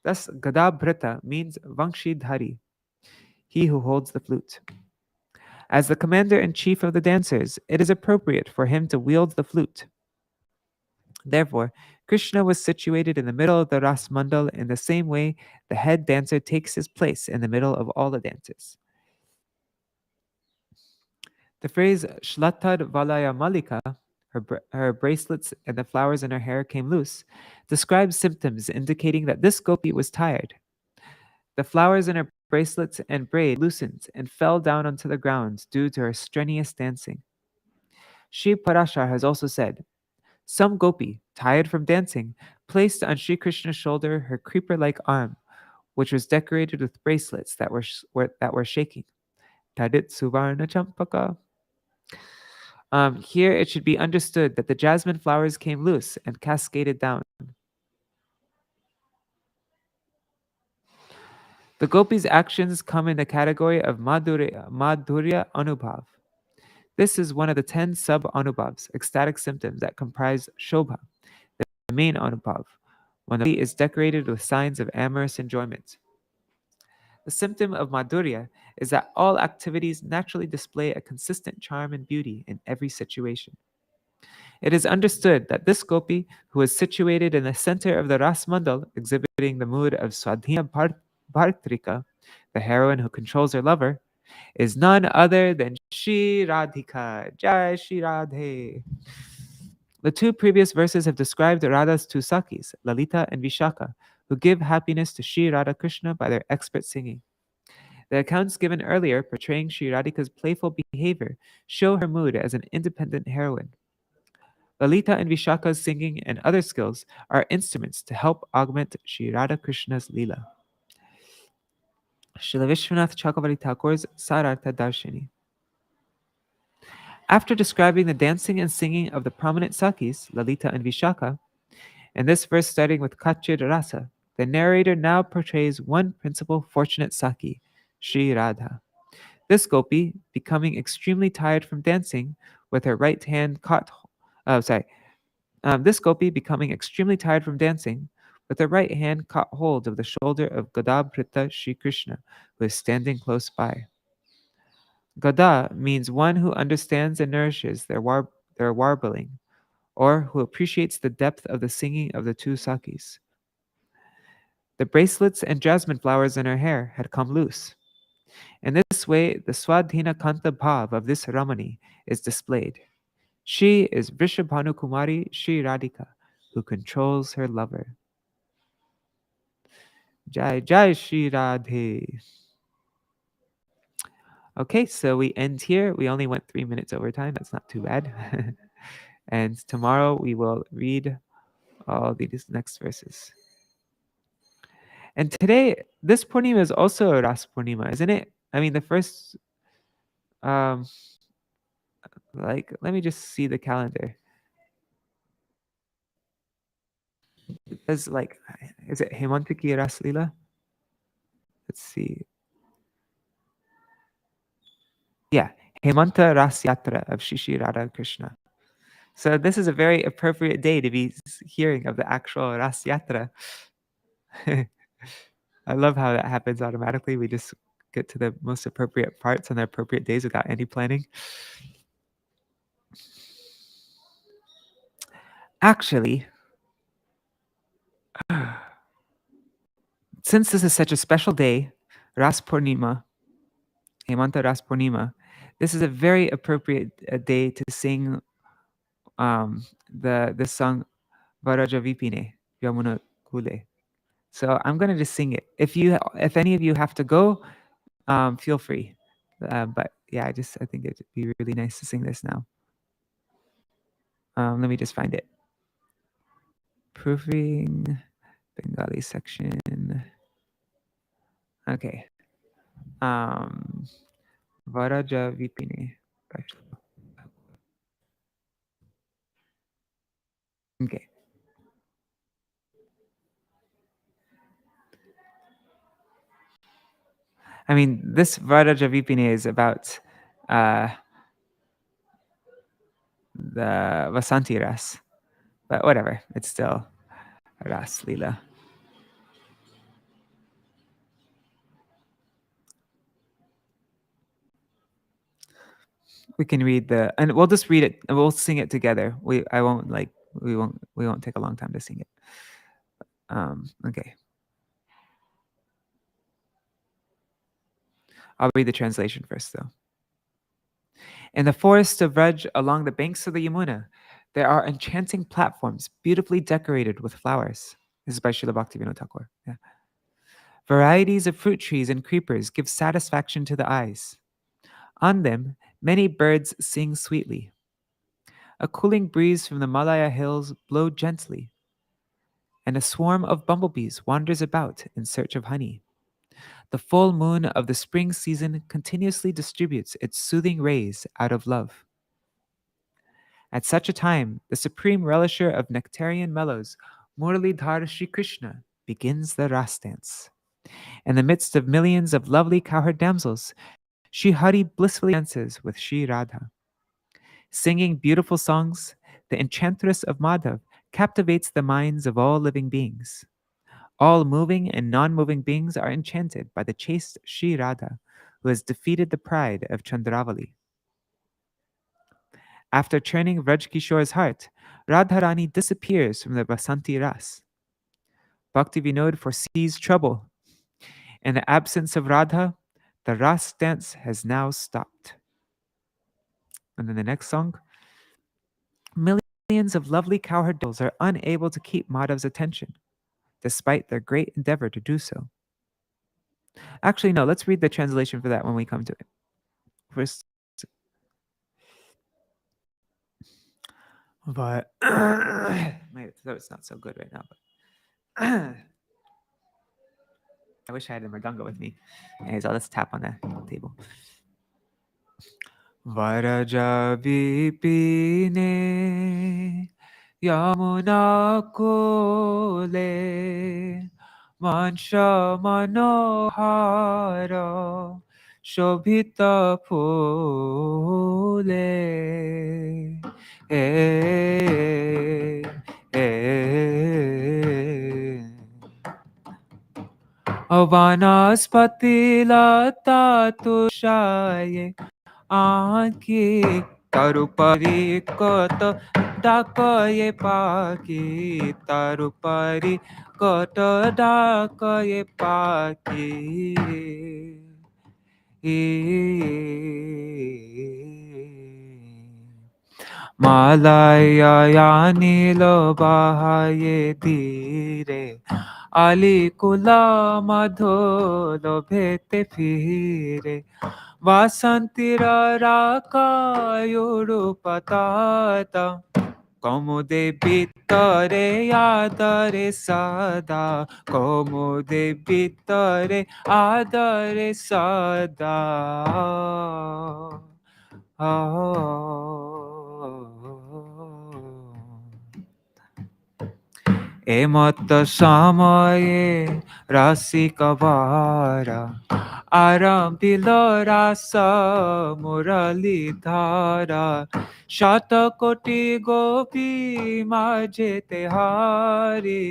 Thus, Gadabhrita means Vangshidhari, he who holds the flute. As the commander-in-chief of the dancers, it is appropriate for him to wield the flute. Therefore, Krishna was situated in the middle of the Ras Mandal in the same way the head dancer takes his place in the middle of all the dancers. The phrase Shlatad Valaya Malika, her bracelets and the flowers in her hair came loose, describes symptoms indicating that this gopi was tired. The flowers in her bracelets and braid loosened and fell down onto the ground due to her strenuous dancing. Shri Parashar has also said, some gopi, tired from dancing, placed on Sri Krishna's shoulder her creeper-like arm, which was decorated with bracelets that were shaking. Tadit Suvarna Champaka. Here it should be understood that the jasmine flowers came loose and cascaded down. The gopis' actions come in the category of Madhurya Anubhav. This is one of the 10 sub-anubhavs, ecstatic symptoms that comprise Shobha, the main anubhav, when the body is decorated with signs of amorous enjoyment. The symptom of Madhurya is that all activities naturally display a consistent charm and beauty in every situation. It is understood that this gopi, who is situated in the center of the Ras Mandal, exhibiting the mood of Swadhina Bhartrika, the heroine who controls her lover, is none other than Shri Radhika. Jai Shri Radhe. The two previous verses have described Radha's two Sakis, Lalita and Vishaka, who give happiness to Shri Radha Krishna by their expert singing. The accounts given earlier portraying Shri Radhika's playful behavior show her mood as an independent heroine. Lalita and Vishaka's singing and other skills are instruments to help augment Shri Radha Krishna's Leela. Śrīla Viśvanātha Cakravartī Thakur's Sārārtha Darśinī. After describing the dancing and singing of the prominent Sakis, Lalita and Vishaka, in this verse starting with Kachid Rasa, the narrator now portrays one principal fortunate Saki, Shri Radha. This gopi, becoming extremely tired from dancing, with her right hand caught this gopi, becoming extremely tired from dancing, with her right hand caught hold of the shoulder of Gadabhrita Shri Krishna, who is standing close by. Gada means one who understands and nourishes their warbling, or who appreciates the depth of the singing of the two Sakis. The bracelets and jasmine flowers in her hair had come loose. In this way, the Swadhina Kanta Bhav of this Ramani is displayed. She is Vrishabhanu Kumari Shri Radhika, who controls her lover. Jai Jai Shri Radhe. Okay, so we end here. We only went 3 minutes over time. That's not too bad. And tomorrow we will read all these next verses. And today, this Purnima is also a Ras Purnima, isn't it? I mean, the first, let me just see the calendar. Is it Hemantiki Ras Leela? Let's see. Yeah, Hemanta Ras Yatra of Shri Radha Krishna. So this is a very appropriate day to be hearing of the actual Ras Yatra. I love how that happens automatically. We just get to the most appropriate parts on the appropriate days without any planning. Actually, since this is such a special day, Ras Purnima, Hemanta Ras Purnima, this is a very appropriate day to sing this song Varaja Vipine, Yamuna Kule. So I'm gonna just sing it. If any of you have to go, feel free. But yeah, I think it'd be really nice to sing this now. Let me just find it. Proofing Bengali section. Okay. Varaja Vipini. Okay. I mean, this Varaja Vipini is about the Vasanti Ras, but whatever, it's still Ras Lila. We can read and we'll just read it and we'll sing it together. We won't take a long time to sing it. Okay. I'll read the translation first, though. In the forest of Vraj, along the banks of the Yamuna, there are enchanting platforms beautifully decorated with flowers. This is by Srila Bhaktivinoda Thakur. Yeah. Varieties of fruit trees and creepers give satisfaction to the eyes. On them, many birds sing sweetly. A cooling breeze from the Malaya hills blows gently, and a swarm of bumblebees wanders about in search of honey. The full moon of the spring season continuously distributes its soothing rays out of love. At such a time, the supreme relisher of nectarian mellows, Muralidhar Shri Krishna, begins the Ras dance. In the midst of millions of lovely cowherd damsels, Shri Hari blissfully dances with Shri Radha. Singing beautiful songs, the enchantress of Madhav captivates the minds of all living beings. All moving and non-moving beings are enchanted by the chaste Shri Radha, who has defeated the pride of Chandravali. After turning Vraj Kishore's heart, Radharani disappears from the Basanti Ras. Bhakti Vinod foresees trouble. In the absence of Radha, the Ras dance has now stopped. And then the next song. Millions of lovely cowherd dolls are unable to keep Madhav's attention, despite their great endeavor to do so. Actually, no, let's read the translation for that when we come to it. First, but my throat's not so good right now. But I wish I had the mridanga with me. Anyways, let's tap on the table. Varaja vipine yamuna kule mansha manohara shobhita phule Vanaspati lata tushaye Anki tarupari kata dakaye paki tarupari kata dakaye paki Malaya yanilo bahaye dire Ali kula madholo bhete phire Vasantira rakayuru patata Komude bitare adare sada Komude bitare adare sada এমত সময়ে রসিকবারা আরম্ভিল রাস মুরলীধারা শতকোটি গোপী মাঝেতে হারি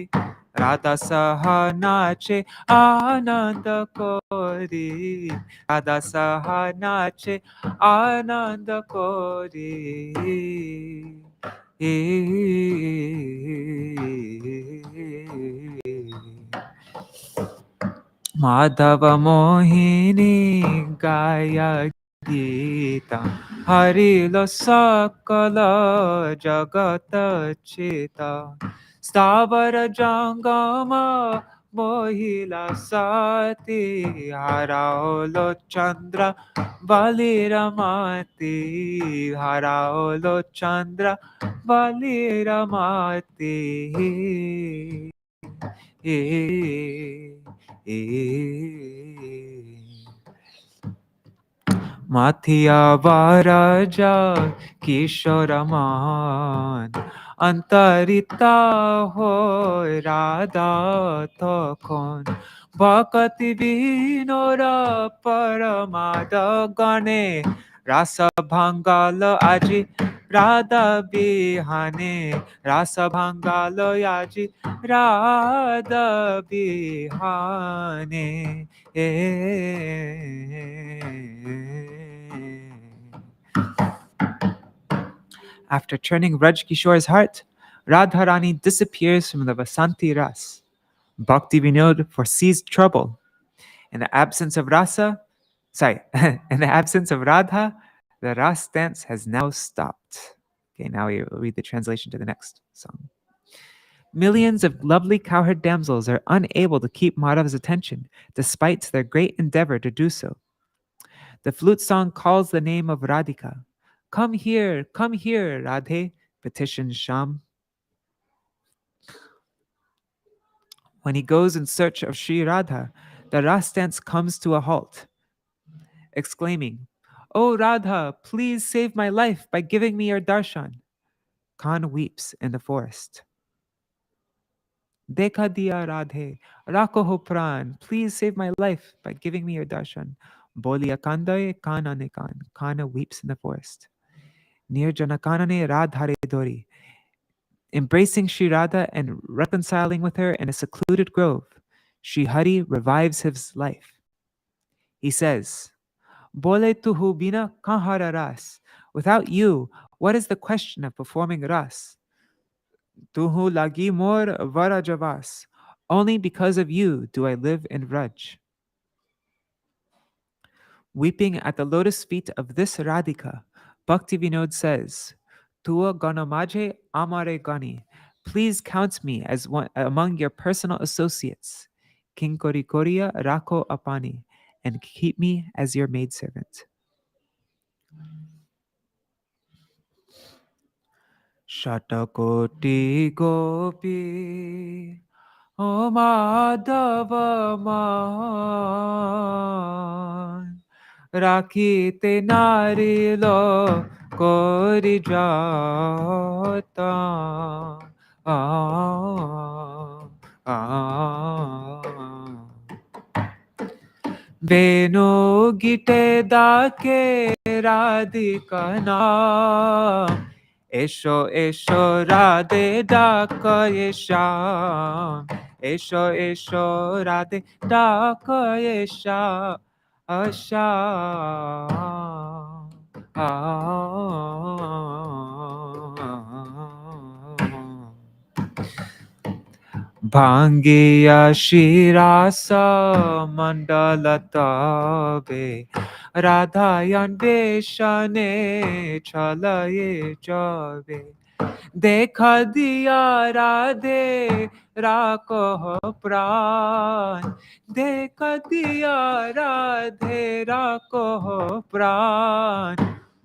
রাধা সাহা নাচে আনন্দ করি রাধা সাহা নাচে আনন্দ করি মাধব মোহিনী গায়া গীতা হরিল সকল জগত চিতা স্থাবর জঙ্গম মহিলা সতী হারা হলো চন্দ্র বলিরমতি হারা হলো চন্দ্র বলিরমতি মাথিয়া বরজা কিশোরমান অন্তরিতা হয় রাধা তখন ভকতি বিনোর পরমাদ গণে রাস ভাঙ্গাল আজি রাধা বিহানে রাস ভাঙ্গাল আজি Radha বিহানে After turning Raj Kishore's heart, Radharani disappears from the Vasanti Ras. Bhakti Vinod foresees trouble. In the absence of Rasa, in the absence of Radha, the Ras dance has now stopped. Okay, now we read the translation to the next song. Millions of lovely cowherd damsels are unable to keep Madhava's attention, despite their great endeavor to do so. The flute song calls the name of Radhika. Come here, Radhe, petitions Sham. When he goes in search of Sri Radha, the Ras dance comes to a halt, exclaiming, "Oh Radha, please save my life by giving me your darshan." Khan weeps in the forest. Dekha diya Radhe, rakho ho pran, please save my life by giving me your darshan. Bolia kandaye kanane kan, Kana weeps in the forest. Near Janakanane Radhare Dori, embracing Sri Radha and reconciling with her in a secluded grove, Sri Hari revives his life. He says, Bole tuhu bina kahara ras. Without you, what is the question of performing ras? Tuhu lagi mor varajavas. Only because of you do I live in Vraj. Weeping at the lotus feet of this Radhika, Bhakti Vinod says, Tua ganamaje amare gani. Please count me as one among your personal associates. Kinkori koria rako apani. And keep me as your maidservant. Shatakoti gopi O Madhava man Rakite narilo kori jata Beno gite dake Radhika naam Esho esho Radhe dakaye sham Esho esho Radhe dakaye sham Asham Bhangiya Shirasa Mandalatabe Radhayan Veshane Chalaye Jabe Dekha diya Radhe Rakho pran Dekha diya Radhe Rakho pran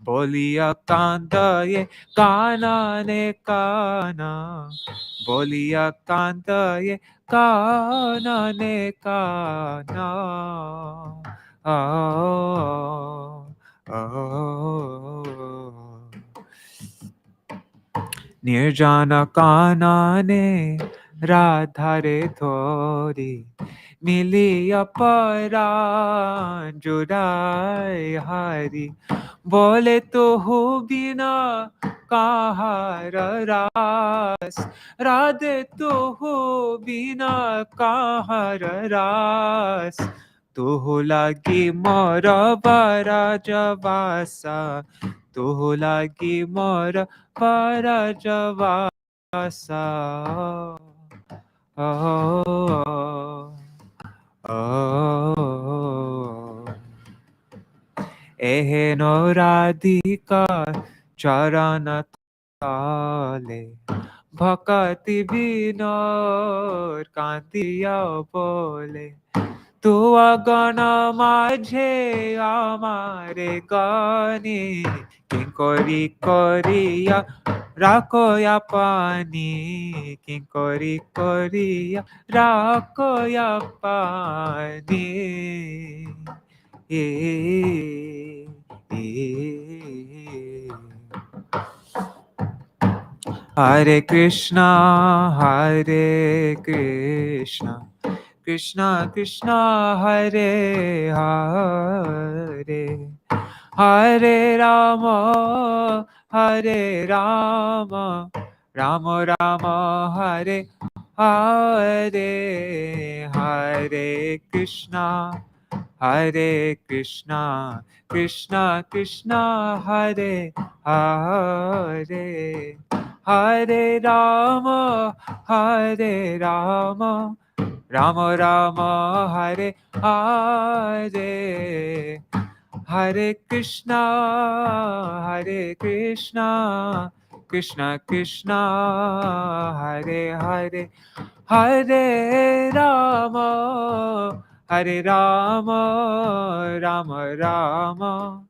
Boliya kandaye kanane kana Boliya kandaye kanane kana Nirjana kanane Radhare thori Miliya paran Judai hari Bole tuhu bina kahara ras Radhe tuhu bina kahara ras Tuhu lagi mora varajavasa Tuhu lagi mora varajavasa Eheno Radhika charanatale भक्ति विनोद कांतिया बोले तू अगण माझे आमारे गाने किंकरी करिया राकोया पानी किंकरी करिया राकोया पानी Hare Krishna, Hare Krishna, Krishna Krishna, Hare Hare, Hare Rama, Hare Rama, Rama Rama, Hare Hare, Hare Krishna, Hare Krishna, Krishna Krishna, Hare Hare, Hare Rama, Hare Rama, Rama Rama, Hare Hare, Hare Krishna, Krishna Krishna, Hare Hare, Hare Rama, Hare Rama, Rama Rama,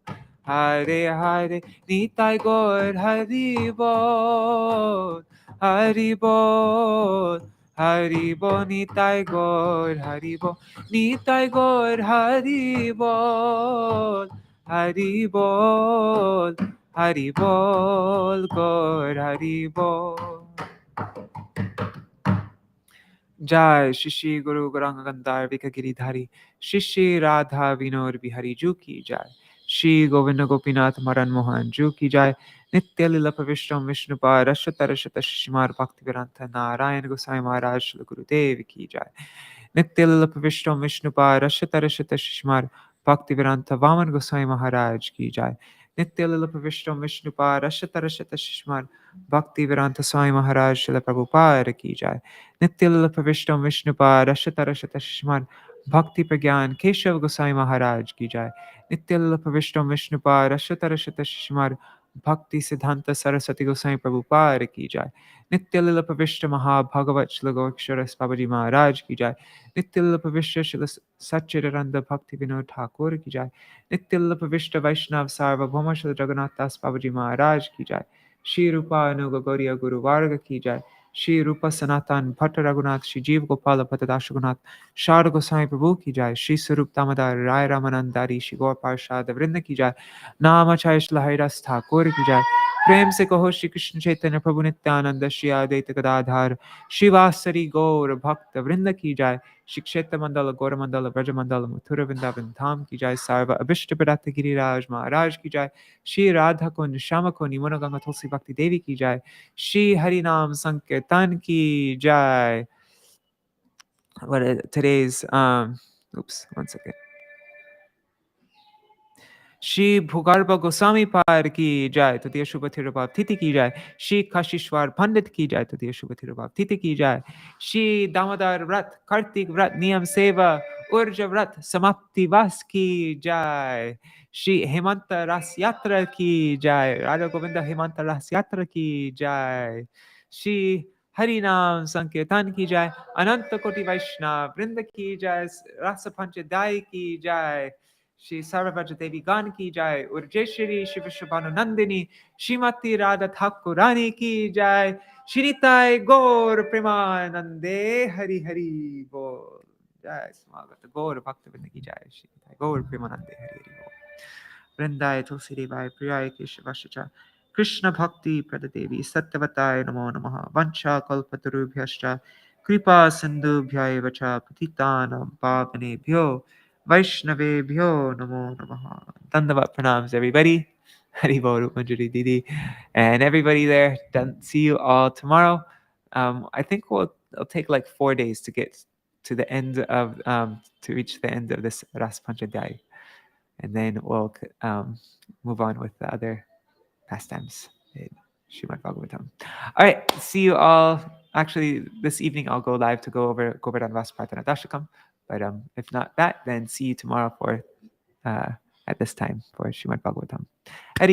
Hare Hare, Nitai Gaur Hari Bol, Hari Bol, Hari Bol, Nitai Gaur Hari Bol, Nitai Gaur Hari Bol, Hari Bol, Hari Bol, Gaur Hari Bol. Jai Shishi Guru Gauranga Gandhar Vika Giridhari Shishi Radha Vinod Bihari Ju ki Jai Shri Govinda Gopinath Maran Mohan Ju ki Jai Nitya Lila Pavishtam Vishnupad Rashata Rashata Shishimar Bhakti Vedanta Narayan Gosai Maharaj Shri Gurudev ki Jai Nitya Lila Pavishtam Vishnupad Rashata Rashata Shishimar Bhakti Vedanta Vaman Gosai Maharaj ki Jai Nitya Lila Pavishtam Vishnupad Rashata Rashata Shishimar Bhakti Vedanta Swami Maharaj Shri Prabhupada ki Jai Nityal Pravishtam Vishnupad Rashata Rashata Shishman Bhakti Pragyan Keshav Gosai Maharaj ki Jai Nityal Pravishtam Vishnupad Rashata Rashata Shishman Bhakti Siddhanta Saraswati Gosai Prabhupada ki Jai Nityal Pravishta Maha Bhagavat Shila Goksharas Babaji Maharaj ki Jai Nityal Pravishta Shila Satchitaranda Bhakti Vinod Ṭhākura ki Jai Nityal Pravishta Vaishnava Sarvabhauma Shila Jagannath Das Babaji Maharaj ki Jai Shri Rupa Anuga Gauriya Guru Varga ki Jai Shri Rupa Sanatan Bhatta Raghunath Shri Jeev Gopala Bhatta Dashagunath Sharda Gosai Prabhu ki Jai Shri Sarup Damodar Rai Ramanandari Shri Gaur Parshad Vrinda ki Jai Nama Chaish Lahairas Ṭhākura ki Jai Prem se kaho Shri Krishna Chaitanya Prabhu Nityananda Shri Advaita Gadadhar Shri Vasari Gaur Bhakta Vrinda ki Jai Shri Kshetra Mandala Gaura Mandala Braja Mandala Mathura Vrindavan Dham ki Jai Sarva Abhishta Pradata Giriraj Maharaj ki Jai Shri Radha Kund Shama Kund Yamuna Ganga Tulsi Bhakti Devi ki Jai Shri Harinam Sankirtan ki Jai. Today's oops, one second. Shri Bhugarbha Goswami Par ki Jai, Tatiya Shubha Thirubhav Titi ki Jai, Shri Kashishwar Pandit ki Jai, Tatiya Shubha Thirubhav Titi ki Jai, Shri Damodar Vrat, Kartik Vrat, Niyam Seva, Urja Vrat, Samapti Vas ki Jai, Shri Hemanta Ras Yatra ki Jai, Radha Govinda Hemanta Ras Yatra ki Jai, Shri Harinam Sankirtan ki Jai, Ananta Koti Vaishnava Vrinda ki Jai, Rāsa-pañcādhyāyī ki Jai, Shri Sārārtha Devi Gan ki Jai, Urjeshwari Shiva Nandini, Shrimati Radha Ṭhakurani ki Jai, Shritai Gaur Premanande Hari Hari Bol. Jai Samagata Gaur Bhaktavinda ki Jai, Shritai Gaur Premanande Hari Hari Bol. Vrindai Tulsi Devai Priyai Keshavashacha Krishna Bhakti Pradadevi Satyavatai Namo Namaha Vancha Kalpatarubhyascha Kripa Sindhubhyai Vacha Patitanam Pavanebhyo Vaishnavebhyo Namo Namaha. Dandavat pranams, everybody. Hari Bol Manjari Didi. And everybody there, see you all tomorrow. I think it'll take like 4 days to get to the end of, to reach the end of this Rāsa-pañcādhyāyī. And then we'll move on with the other pastimes in Srimad Bhagavatam. All right, see you all. Actually, this evening I'll go live to go over Govardhan Vasparthana Dashakam. But if not that, then see you tomorrow for at this time for Srimad Bhagavatam. Hari